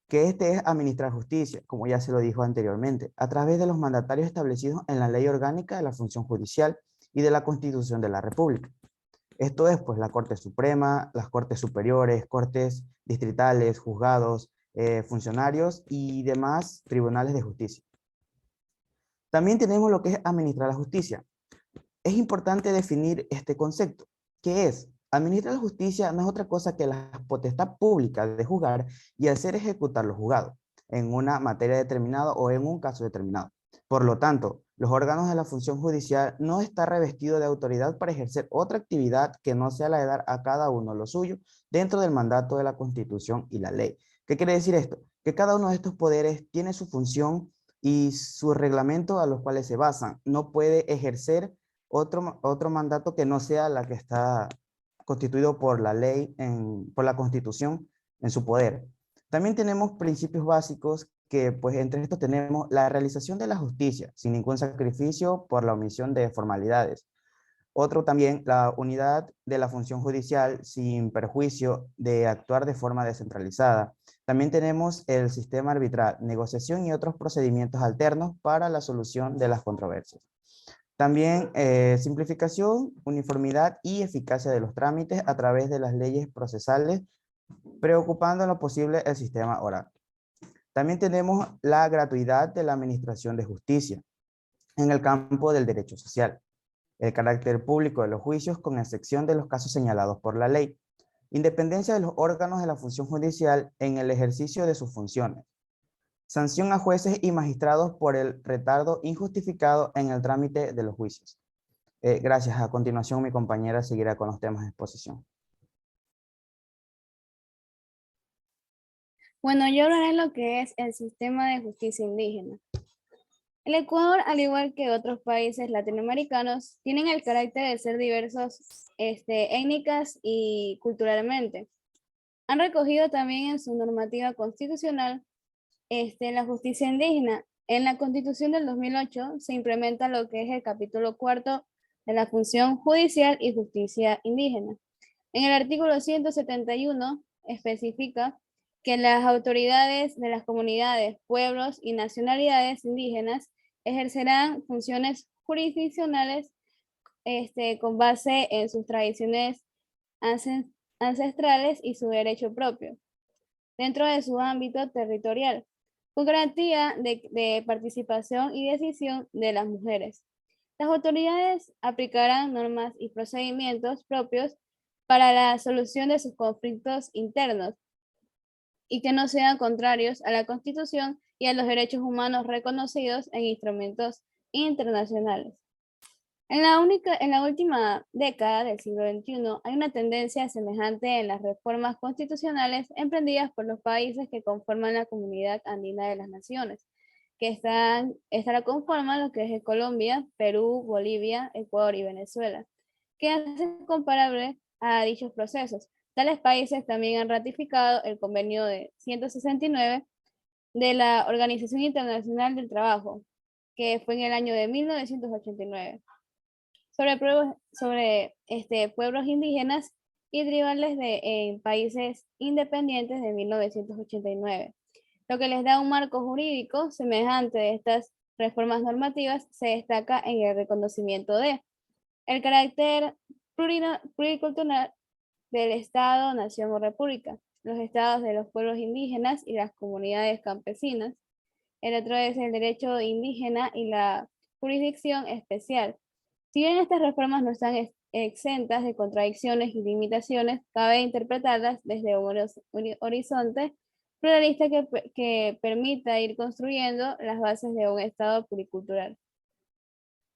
que este es administrar justicia, como ya se lo dijo anteriormente, a través de los mandatarios establecidos en la Ley Orgánica de la Función Judicial y de la Constitución de la República. Esto es, pues, la Corte Suprema, las Cortes Superiores, Cortes Distritales, juzgados, funcionarios y demás tribunales de justicia. También tenemos lo que es administrar la justicia. Es importante definir este concepto, que es, administrar la justicia no es otra cosa que la potestad pública de juzgar y hacer ejecutar lo juzgado en una materia determinada o en un caso determinado. Por lo tanto, los órganos de la función judicial no están revestidos de autoridad para ejercer otra actividad que no sea la de dar a cada uno lo suyo dentro del mandato de la Constitución y la ley. ¿Qué quiere decir esto? Que cada uno de estos poderes tiene su función y su reglamento a los cuales se basan. No puede ejercer otro mandato que no sea la que está constituido por la ley, por la Constitución en su poder. También tenemos principios básicos que, pues, entre estos tenemos la realización de la justicia sin ningún sacrificio por la omisión de formalidades. Otro también, la unidad de la función judicial sin perjuicio de actuar de forma descentralizada. También tenemos el sistema arbitral, negociación y otros procedimientos alternos para la solución de las controversias. También simplificación, uniformidad y eficacia de los trámites a través de las leyes procesales, preocupando en lo posible el sistema oral. También tenemos la gratuidad de la administración de justicia en el campo del derecho social, el carácter público de los juicios con excepción de los casos señalados por la ley, independencia de los órganos de la función judicial en el ejercicio de sus funciones, sanción a jueces y magistrados por el retardo injustificado en el trámite de los juicios. Gracias. A continuación, mi compañera seguirá con los temas de exposición. Bueno, yo hablaré lo que es el sistema de justicia indígena. El Ecuador, al igual que otros países latinoamericanos, tienen el carácter de ser diversos étnicas y culturalmente. Han recogido también en su normativa constitucional la justicia indígena. En la Constitución del 2008 se implementa lo que es el capítulo 4 de la función judicial y justicia indígena. En el artículo 171 especifica que las autoridades de las comunidades, pueblos y nacionalidades indígenas ejercerán funciones jurisdiccionales con base en sus tradiciones ancestrales y su derecho propio, dentro de su ámbito territorial, con garantía de participación y decisión de las mujeres. Las autoridades aplicarán normas y procedimientos propios para la solución de sus conflictos internos y que no sean contrarios a la Constitución y a los derechos humanos reconocidos en instrumentos internacionales. En la última década del siglo XXI hay una tendencia semejante en las reformas constitucionales emprendidas por los países que conforman la Comunidad Andina de las Naciones, que esta la conforman lo que es Colombia, Perú, Bolivia, Ecuador y Venezuela, que hacen comparable a dichos procesos. Tales países también han ratificado el convenio de 169 de la Organización Internacional del Trabajo, que fue en el año de 1989. Sobre pueblos indígenas y tribales en países independientes de 1989, lo que les da un marco jurídico semejante de estas reformas normativas se destaca en el reconocimiento de el carácter pluricultural del Estado, Nación o República, los estados de los pueblos indígenas y las comunidades campesinas. El otro es el derecho indígena y la jurisdicción especial. Si bien estas reformas no están exentas de contradicciones y limitaciones, cabe interpretarlas desde un horizonte pluralista que permita ir construyendo las bases de un Estado pluricultural.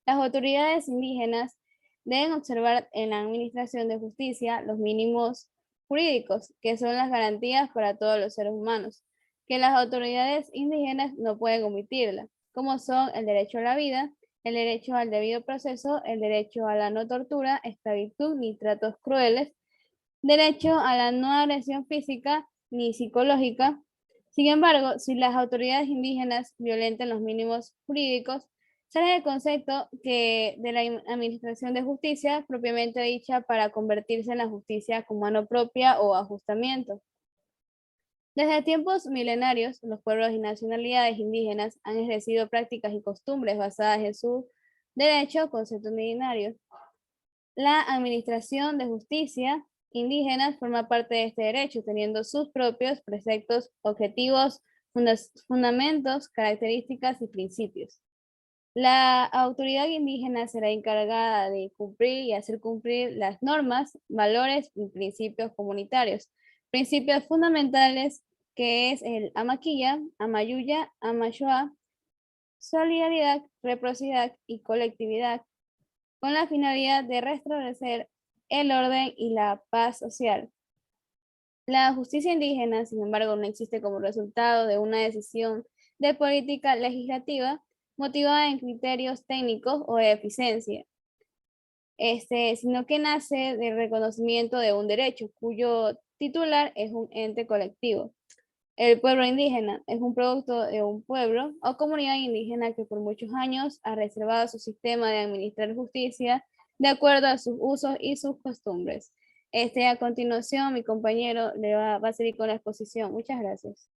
Las autoridades indígenas deben observar en la administración de justicia los mínimos jurídicos, que son las garantías para todos los seres humanos, que las autoridades indígenas no pueden omitirla, como son el derecho a la vida, el derecho al debido proceso, el derecho a la no tortura, esclavitud ni tratos crueles, derecho a la no agresión física ni psicológica. Sin embargo, si las autoridades indígenas violentan los mínimos jurídicos, sale el concepto de la administración de justicia propiamente dicha para convertirse en la justicia con mano propia o ajustamiento. Desde tiempos milenarios, los pueblos y nacionalidades indígenas han ejercido prácticas y costumbres basadas en su derecho consuetudinario. La administración de justicia indígena forma parte de este derecho, teniendo sus propios preceptos, objetivos, fundamentos, características y principios. La autoridad indígena será encargada de cumplir y hacer cumplir las normas, valores y principios comunitarios. Principios fundamentales que es el Amaquilla, Amayuya, Amayua, solidaridad, reciprocidad y colectividad, con la finalidad de restablecer el orden y la paz social. La justicia indígena, sin embargo, no existe como resultado de una decisión de política legislativa motivada en criterios técnicos o de eficiencia, sino que nace del reconocimiento de un derecho cuyo titular es un ente colectivo. El pueblo indígena es un producto de un pueblo o comunidad indígena que por muchos años ha reservado su sistema de administrar justicia de acuerdo a sus usos y sus costumbres. A continuación, mi compañero le va a seguir con la exposición. Muchas gracias.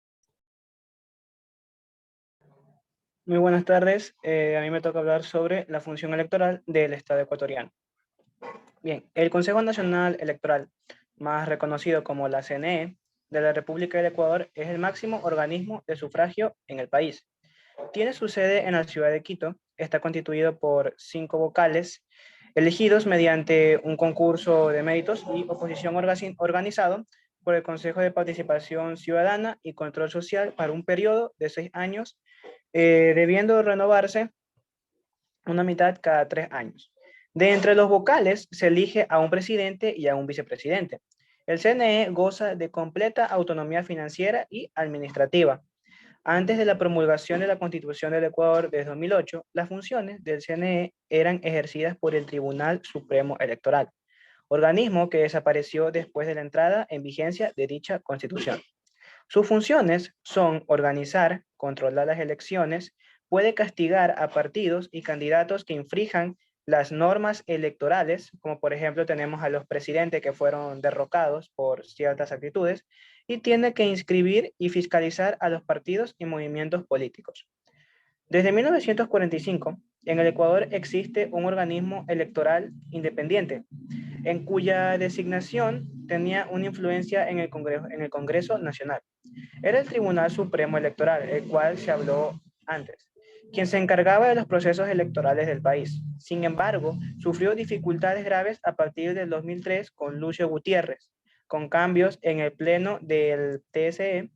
Muy buenas tardes. A mí me toca hablar sobre la función electoral del Estado ecuatoriano. Bien, el Consejo Nacional Electoral, más reconocido como la CNE, de la República del Ecuador, es el máximo organismo de sufragio en el país. Tiene su sede en la ciudad de Quito. Está constituido por 5 vocales, elegidos mediante un concurso de méritos y oposición organizado por el Consejo de Participación Ciudadana y Control Social para un periodo de 6 años, debiendo renovarse una mitad cada 3 años. De entre los vocales se elige a un presidente y a un vicepresidente. El CNE goza de completa autonomía financiera y administrativa. Antes de la promulgación de la Constitución del Ecuador de 2008, las funciones del CNE eran ejercidas por el Tribunal Supremo Electoral, organismo que desapareció después de la entrada en vigencia de dicha Constitución. Sus funciones son organizar, controlar las elecciones, puede castigar a partidos y candidatos que infrinjan las normas electorales, como por ejemplo tenemos a los presidentes que fueron derrocados por ciertas actitudes, y tiene que inscribir y fiscalizar a los partidos y movimientos políticos. Desde 1945, en el Ecuador existe un organismo electoral independiente, en cuya designación tenía una influencia en el Congreso Nacional. Era el Tribunal Supremo Electoral, el cual se habló antes, quien se encargaba de los procesos electorales del país. Sin embargo, sufrió dificultades graves a partir del 2003 con Lucio Gutiérrez, con cambios en el pleno del TSE,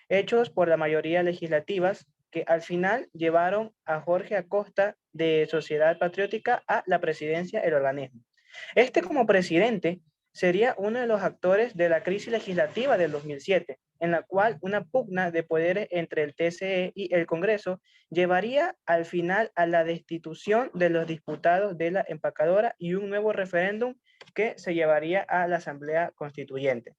hechos por la mayoría legislativas que al final llevaron a Jorge Acosta de Sociedad Patriótica a la presidencia del organismo. Este como presidente sería uno de los actores de la crisis legislativa del 2007, en la cual una pugna de poderes entre el TCE y el Congreso llevaría al final a la destitución de los diputados de la empacadora y un nuevo referéndum que se llevaría a la Asamblea Constituyente.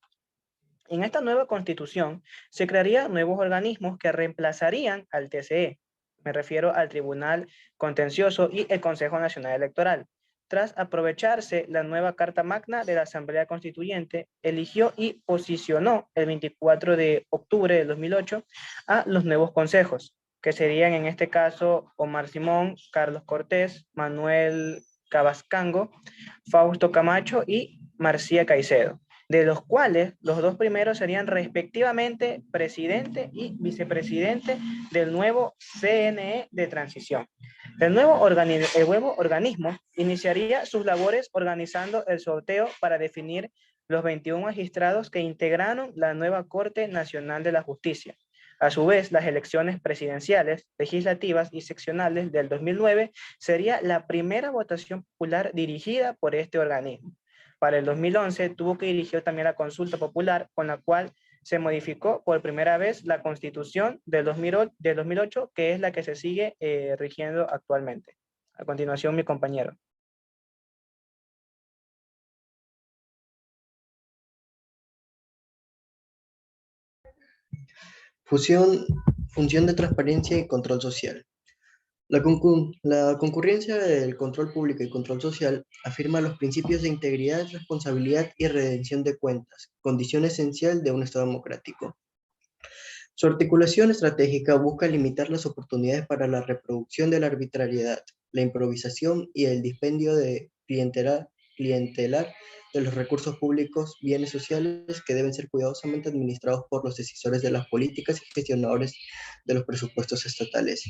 En esta nueva constitución se crearían nuevos organismos que reemplazarían al TCE. Me refiero al Tribunal Contencioso y el Consejo Nacional Electoral. Tras aprovecharse la nueva Carta Magna de la Asamblea Constituyente, eligió y posicionó el 24 de octubre de 2008 a los nuevos consejos, que serían en este caso Omar Simón, Carlos Cortés, Manuel Cabascango, Fausto Camacho y Marcia Caicedo, de los cuales los dos primeros serían respectivamente presidente y vicepresidente del nuevo CNE de transición. El nuevo organismo iniciaría sus labores organizando el sorteo para definir los 21 magistrados que integraron la nueva Corte Nacional de la Justicia. A su vez, las elecciones presidenciales, legislativas y seccionales del 2009 sería la primera votación popular dirigida por este organismo. Para el 2011 tuvo que dirigir también la consulta popular, con la cual se modificó por primera vez la Constitución del 2008, que es la que se sigue rigiendo actualmente. A continuación, mi compañero. Función de transparencia y control social. La concurrencia del control público y control social afirma los principios de integridad, responsabilidad y rendición de cuentas, condición esencial de un Estado democrático. Su articulación estratégica busca limitar las oportunidades para la reproducción de la arbitrariedad, la improvisación y el dispendio de clientelar de los recursos públicos, bienes sociales que deben ser cuidadosamente administrados por los decisores de las políticas y gestionadores de los presupuestos estatales.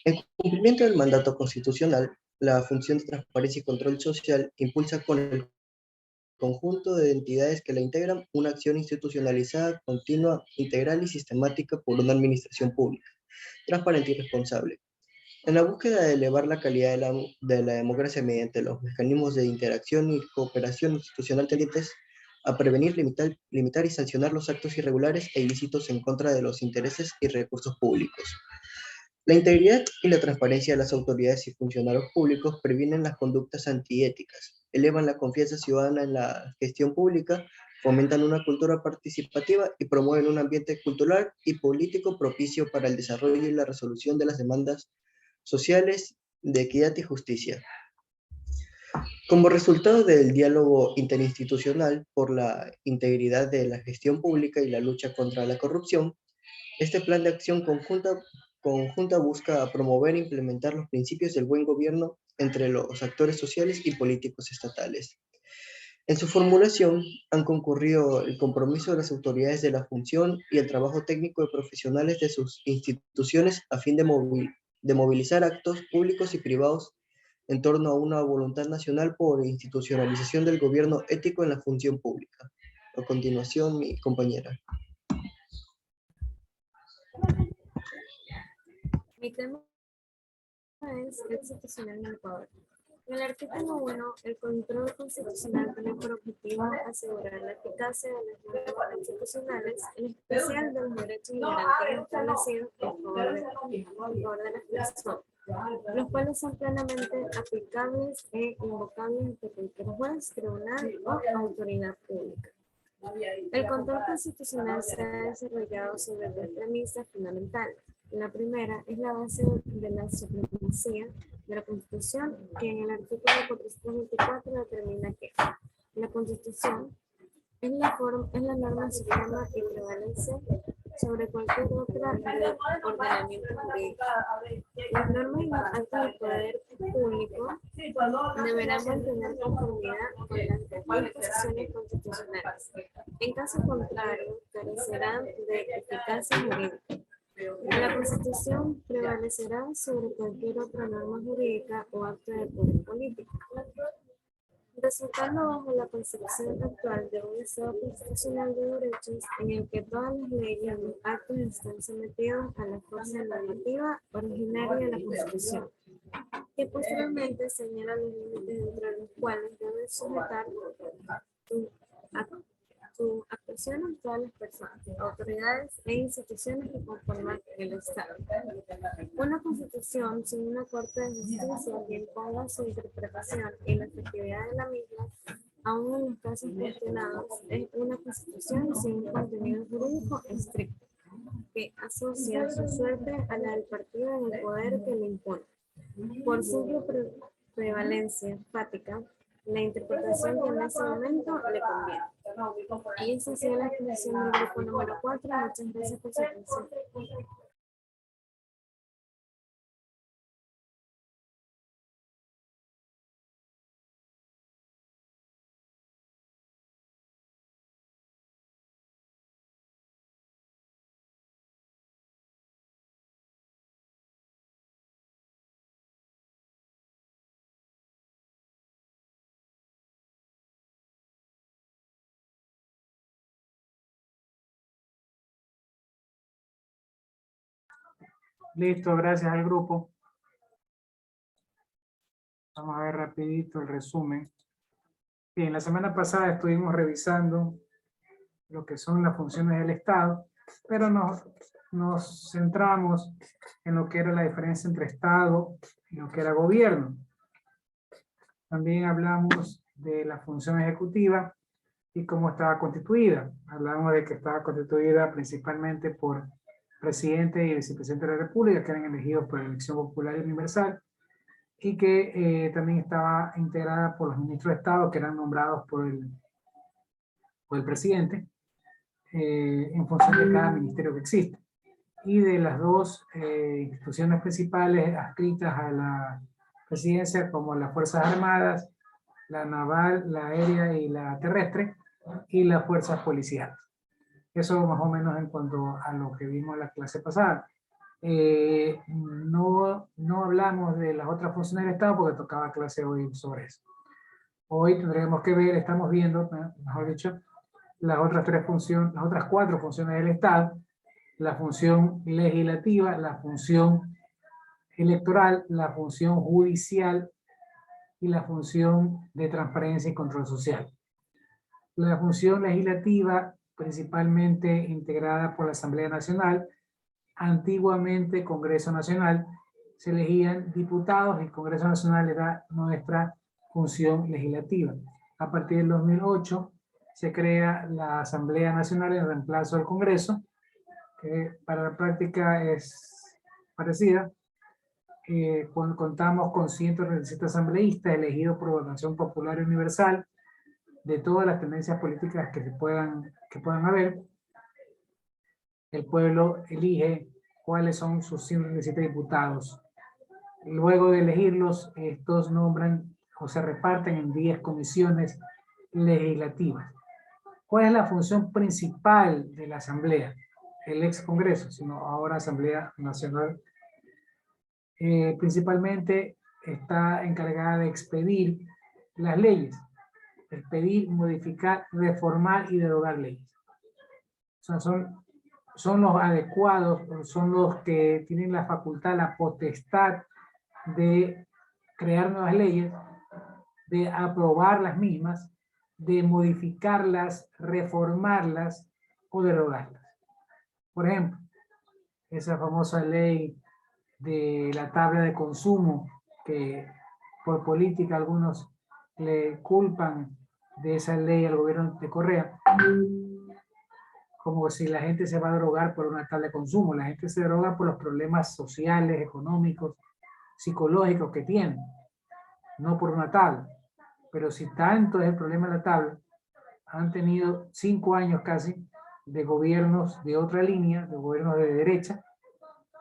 En cumplimiento del mandato constitucional, la función de transparencia y control social impulsa con el conjunto de entidades que la integran una acción institucionalizada, continua, integral y sistemática por una administración pública, transparente y responsable. En la búsqueda de elevar la calidad de la democracia mediante los mecanismos de interacción y cooperación institucional tendientes a prevenir, limitar y sancionar los actos irregulares e ilícitos en contra de los intereses y recursos públicos. La integridad y la transparencia de las autoridades y funcionarios públicos previenen las conductas antiéticas, elevan la confianza ciudadana en la gestión pública, fomentan una cultura participativa y promueven un ambiente cultural y político propicio para el desarrollo y la resolución de las demandas sociales de equidad y justicia. Como resultado del diálogo interinstitucional por la integridad de la gestión pública y la lucha contra la corrupción, este plan de acción conjunta busca promover e implementar los principios del buen gobierno entre los actores sociales y políticos estatales. En su formulación han concurrido el compromiso de las autoridades de la función y el trabajo técnico de profesionales de sus instituciones a fin de movilizar actos públicos y privados en torno a una voluntad nacional por institucionalización del gobierno ético en la función pública. A continuación, mi compañera. Mi tema es constitucional en Ecuador. En el artículo 1, el control constitucional tiene por objetivo asegurar la eficacia de las normas constitucionales, en especial de los derechos y garantías establecidos en favor de las personas, los cuales son plenamente aplicables e invocables ante cualquier juez, tribunal o autoridad pública. El control constitucional se ha desarrollado sobre dos premisas fundamentales. La primera es la base de la supremacía de la Constitución, que en el artículo 424 determina que la Constitución es la norma suprema y prevalece sobre cualquier otra ordenamiento jurídico. Las normas y los actos del poder público deberán mantener conformidad con las disposiciones constitucionales. En caso contrario, carecerán de eficacia jurídica. La Constitución prevalecerá sobre cualquier otra norma jurídica o acto de poder político, resultando bajo la concepción actual de un Estado constitucional de derechos en el que todas las leyes y los actos están sometidos a la fuerza normativa originaria de la Constitución. que posteriormente señala los límites entre los cuales deben sujetar sus actuaciones todas las personas, autoridades e instituciones que conforman el Estado. Una constitución sin una corte de justicia que imponga su interpretación y la efectividad de la misma, aun en los casos cuestionados, es una constitución sin un contenido jurídico estricto, que asocia su suerte a la del partido en el poder que le impone. Por simple prevalencia fática, la interpretación que en ese momento le conviene. Y esa ha sido la exposición del grupo número 4. Muchas gracias por su atención. Listo, gracias al grupo. Vamos a ver rapidito el resumen. Bien, la semana pasada estuvimos revisando lo que son las funciones del Estado, pero nos centramos en lo que era la diferencia entre Estado y lo que era gobierno. También hablamos de la función ejecutiva y cómo estaba constituida. Hablamos de que estaba constituida principalmente por presidente y vicepresidente de la República, que eran elegidos por elección popular y universal, y que también estaba integrada por los ministros de Estado, que eran nombrados por el presidente, en función de cada ministerio que existe. Y de las dos instituciones principales adscritas a la presidencia, como las Fuerzas Armadas, la naval, la aérea y la terrestre, y las fuerzas policiales. Eso más o menos en cuanto a lo que vimos en la clase pasada. No hablamos de las otras funciones del Estado porque tocaba clase hoy sobre eso. Hoy tendremos que ver, estamos viendo, mejor dicho, las otras 4 funciones del Estado: la función legislativa, la función electoral, la función judicial y la función de transparencia y control social. La función legislativa, principalmente integrada por la Asamblea Nacional, antiguamente Congreso Nacional, se elegían diputados y el Congreso Nacional era nuestra función legislativa. A partir del 2008 se crea la Asamblea Nacional en reemplazo del Congreso, que para la práctica es parecida. Contamos con 137 asambleístas elegidos por votación popular y universal de todas las tendencias políticas que puedan haber. El pueblo elige cuáles son sus 117 diputados. Luego de elegirlos, estos nombran o se reparten en 10 comisiones legislativas. ¿Cuál es la función principal de la Asamblea? El ex Congreso, sino ahora Asamblea Nacional. Principalmente está encargada de expedir las leyes. Expedir, modificar, reformar y derogar leyes. O sea, son los adecuados, son los que tienen la facultad, la potestad de crear nuevas leyes, de aprobar las mismas, de modificarlas, reformarlas o derogarlas. Por ejemplo, esa famosa ley de la tabla de consumo, que por política algunos le culpan de esa ley al gobierno de Correa, como si la gente se va a drogar por una tabla de consumo. La gente se droga por los problemas sociales, económicos, psicológicos que tienen, no por una tabla. Pero si tanto es el problema de la tabla, han tenido 5 años casi de gobiernos de otra línea, de gobiernos de derecha,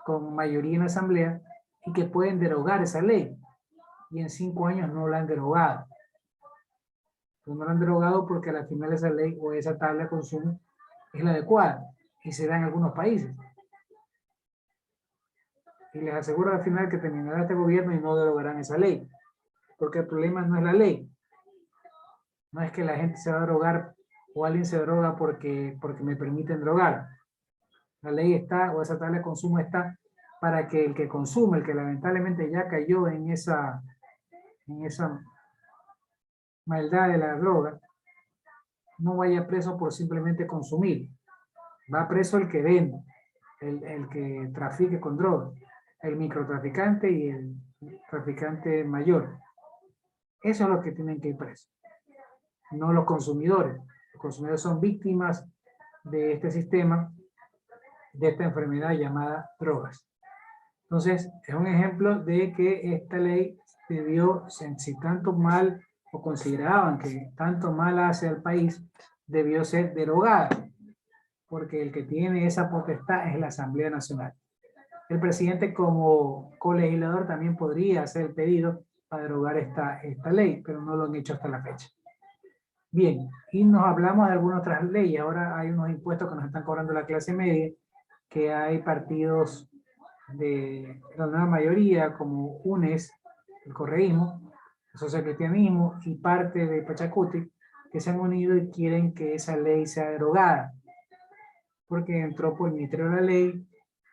con mayoría en la asamblea, y que pueden derogar esa ley. Y en 5 años no la han derogado. Pues no la han derogado porque al final esa ley o esa tabla de consumo es la adecuada, y se da en algunos países. Y les aseguro al final que terminará este gobierno y no derogarán esa ley. Porque el problema no es la ley. No es que la gente se va a drogar o alguien se droga porque me permiten drogar. La ley está, o esa tabla de consumo está, para que el que consume, el que lamentablemente ya cayó en esa maldad de la droga, no vaya preso por simplemente consumir. Va preso el que vende, el que trafique con droga, el microtraficante y el traficante mayor. Eso es lo que tienen que ir presos, no los consumidores. Los consumidores son víctimas de este sistema, de esta enfermedad llamada drogas. Entonces, es un ejemplo de que esta ley debió, si tanto mal o consideraban que tanto mal hace al país, debió ser derogada, porque el que tiene esa potestad es la Asamblea Nacional. El presidente como colegislador también podría hacer el pedido para derogar esta ley, pero no lo han hecho hasta la fecha. Bien, y nos hablamos de algunas otras leyes. Ahora hay unos impuestos que nos están cobrando la clase media, que hay partidos de la nueva mayoría, como UNES, el correísmo, el socialcristianismo y parte de Pachacuti, que se han unido y quieren que esa ley sea derogada, porque entró por el Ministerio de la Ley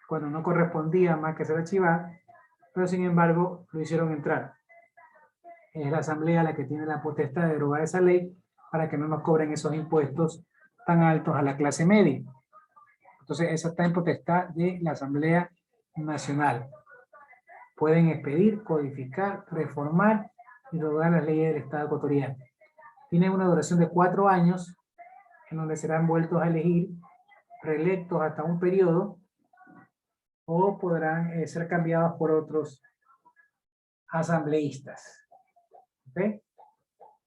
cuando no correspondía más que ser archivada, pero sin embargo lo hicieron entrar. Es la Asamblea la que tiene la potestad de derogar esa ley para que no nos cobren esos impuestos tan altos a la clase media. Entonces, eso está en potestad de la Asamblea Nacional. Pueden expedir, codificar, reformar y derogar las leyes del Estado ecuatoriano. Tienen una duración de 4 años, en donde serán vueltos a elegir, reelectos hasta un periodo, o podrán ser cambiados por otros asambleístas. ¿Ok?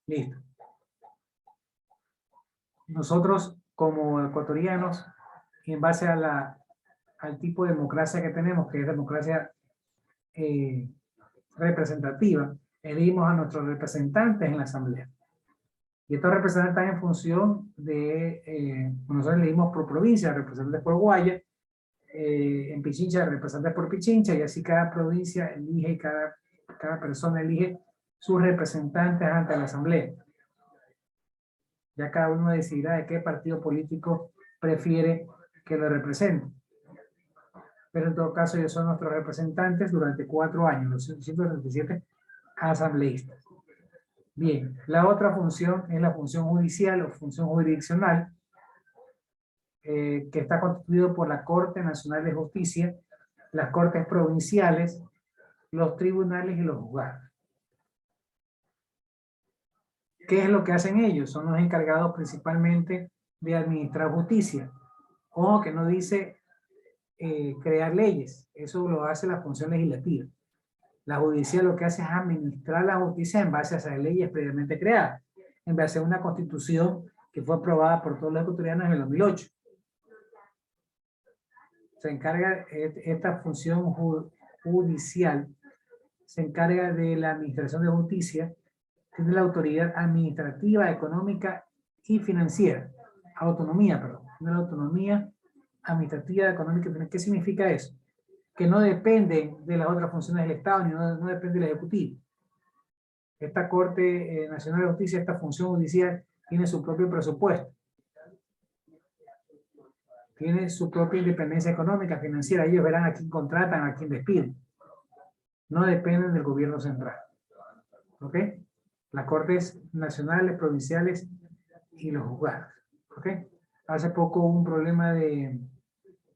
Listo. Nosotros, como ecuatorianos, en base a al tipo de democracia que tenemos, que es democracia representativa, elegimos a nuestros representantes en la Asamblea. Y estos representantes están en función de, nosotros elegimos por provincia, representantes por Guaya, en Pichincha, representantes por Pichincha, y así cada provincia elige, cada persona elige sus representantes ante la Asamblea. Ya cada uno decidirá de qué partido político prefiere que lo represente. Pero en todo caso ellos son nuestros representantes durante 4 años, los 137 asambleístas. Bien, la otra función es la función judicial o función jurisdiccional, que está constituido por la Corte Nacional de Justicia, las Cortes Provinciales, los tribunales y los juzgados. ¿Qué es lo que hacen ellos? Son los encargados principalmente de administrar justicia. Ojo que no dice crear leyes, eso lo hace la función legislativa. La judicial lo que hace es administrar la justicia en base a esas leyes previamente creadas, en base a una constitución que fue aprobada por todos los ecuatorianos en el 2008. Se encarga, esta función judicial, se encarga de la administración de justicia, tiene la autoridad administrativa, económica y financiera. Autonomía, perdón. Tiene la autonomía administrativa, económica y financiera. ¿Qué significa eso? Que no dependen de las otras funciones del Estado, ni no depende del Ejecutivo. Esta Corte Nacional de Justicia, esta función judicial, tiene su propio presupuesto. Tiene su propia independencia económica, financiera. Ellos verán a quién contratan, a quién despiden. No dependen del gobierno central. ¿Ok? Las cortes nacionales, provinciales y los juzgados. ¿Ok? Hace poco hubo un problema de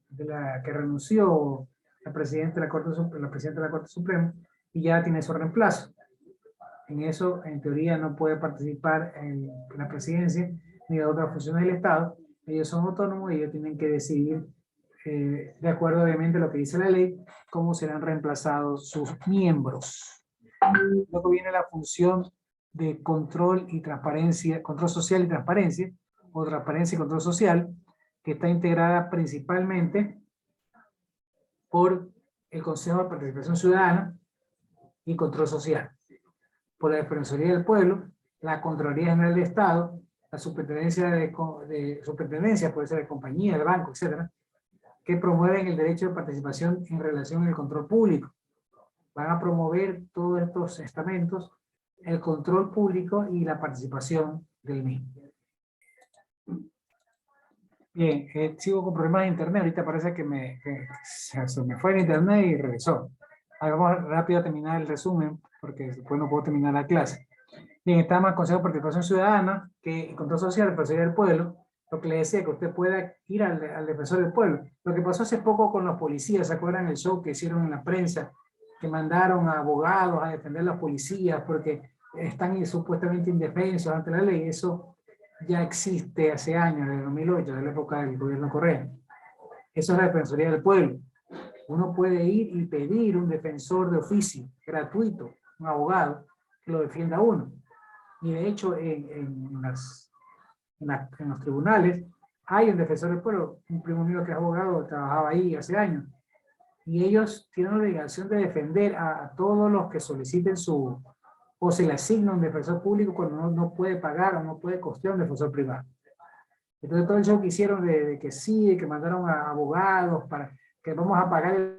la que renunció la presidenta de la Corte Suprema y ya tiene su reemplazo. En eso, en teoría, no puede participar en la presidencia ni de otras funciones del Estado. Ellos son autónomos y ellos tienen que decidir, de acuerdo obviamente a lo que dice la ley, cómo serán reemplazados sus miembros. Luego viene la función de control y transparencia, control social y transparencia, o transparencia y control social, que está integrada principalmente por el Consejo de Participación Ciudadana y Control Social, por la Defensoría del Pueblo, la Contraloría General de Estado, la superintendencia, puede ser de compañía, de banco, etcétera, que promueven el derecho de participación en relación al control público. Van a promover todos estos estamentos, el control público y la participación del mismo. Bien, sigo con problemas de internet. Ahorita parece que se me fue el internet y regresó. Vamos rápido a terminar el resumen, porque después no puedo terminar la clase. Bien, está más Consejo de Participación Ciudadana, que Control Social, Defensoría del Pueblo. Lo que le decía, que usted pueda ir al defensor del pueblo. Lo que pasó hace poco con los policías, ¿se acuerdan el show que hicieron en la prensa? Que mandaron a abogados a defender a los policías porque están supuestamente indefensos ante la ley. Eso ya existe hace años, desde 2008, de la época del gobierno Correa. Eso es la Defensoría del Pueblo. Uno puede ir y pedir un defensor de oficio, gratuito, un abogado, que lo defienda a uno. Y de hecho, en los tribunales hay un defensor del pueblo. Un primo mío que es abogado trabajaba ahí hace años. Y ellos tienen la obligación de defender a todos los que soliciten o se le asigna un defensor público cuando no puede pagar o no puede costear un defensor privado. Entonces todo el show que hicieron de que sí, de que mandaron a abogados para que vamos a pagar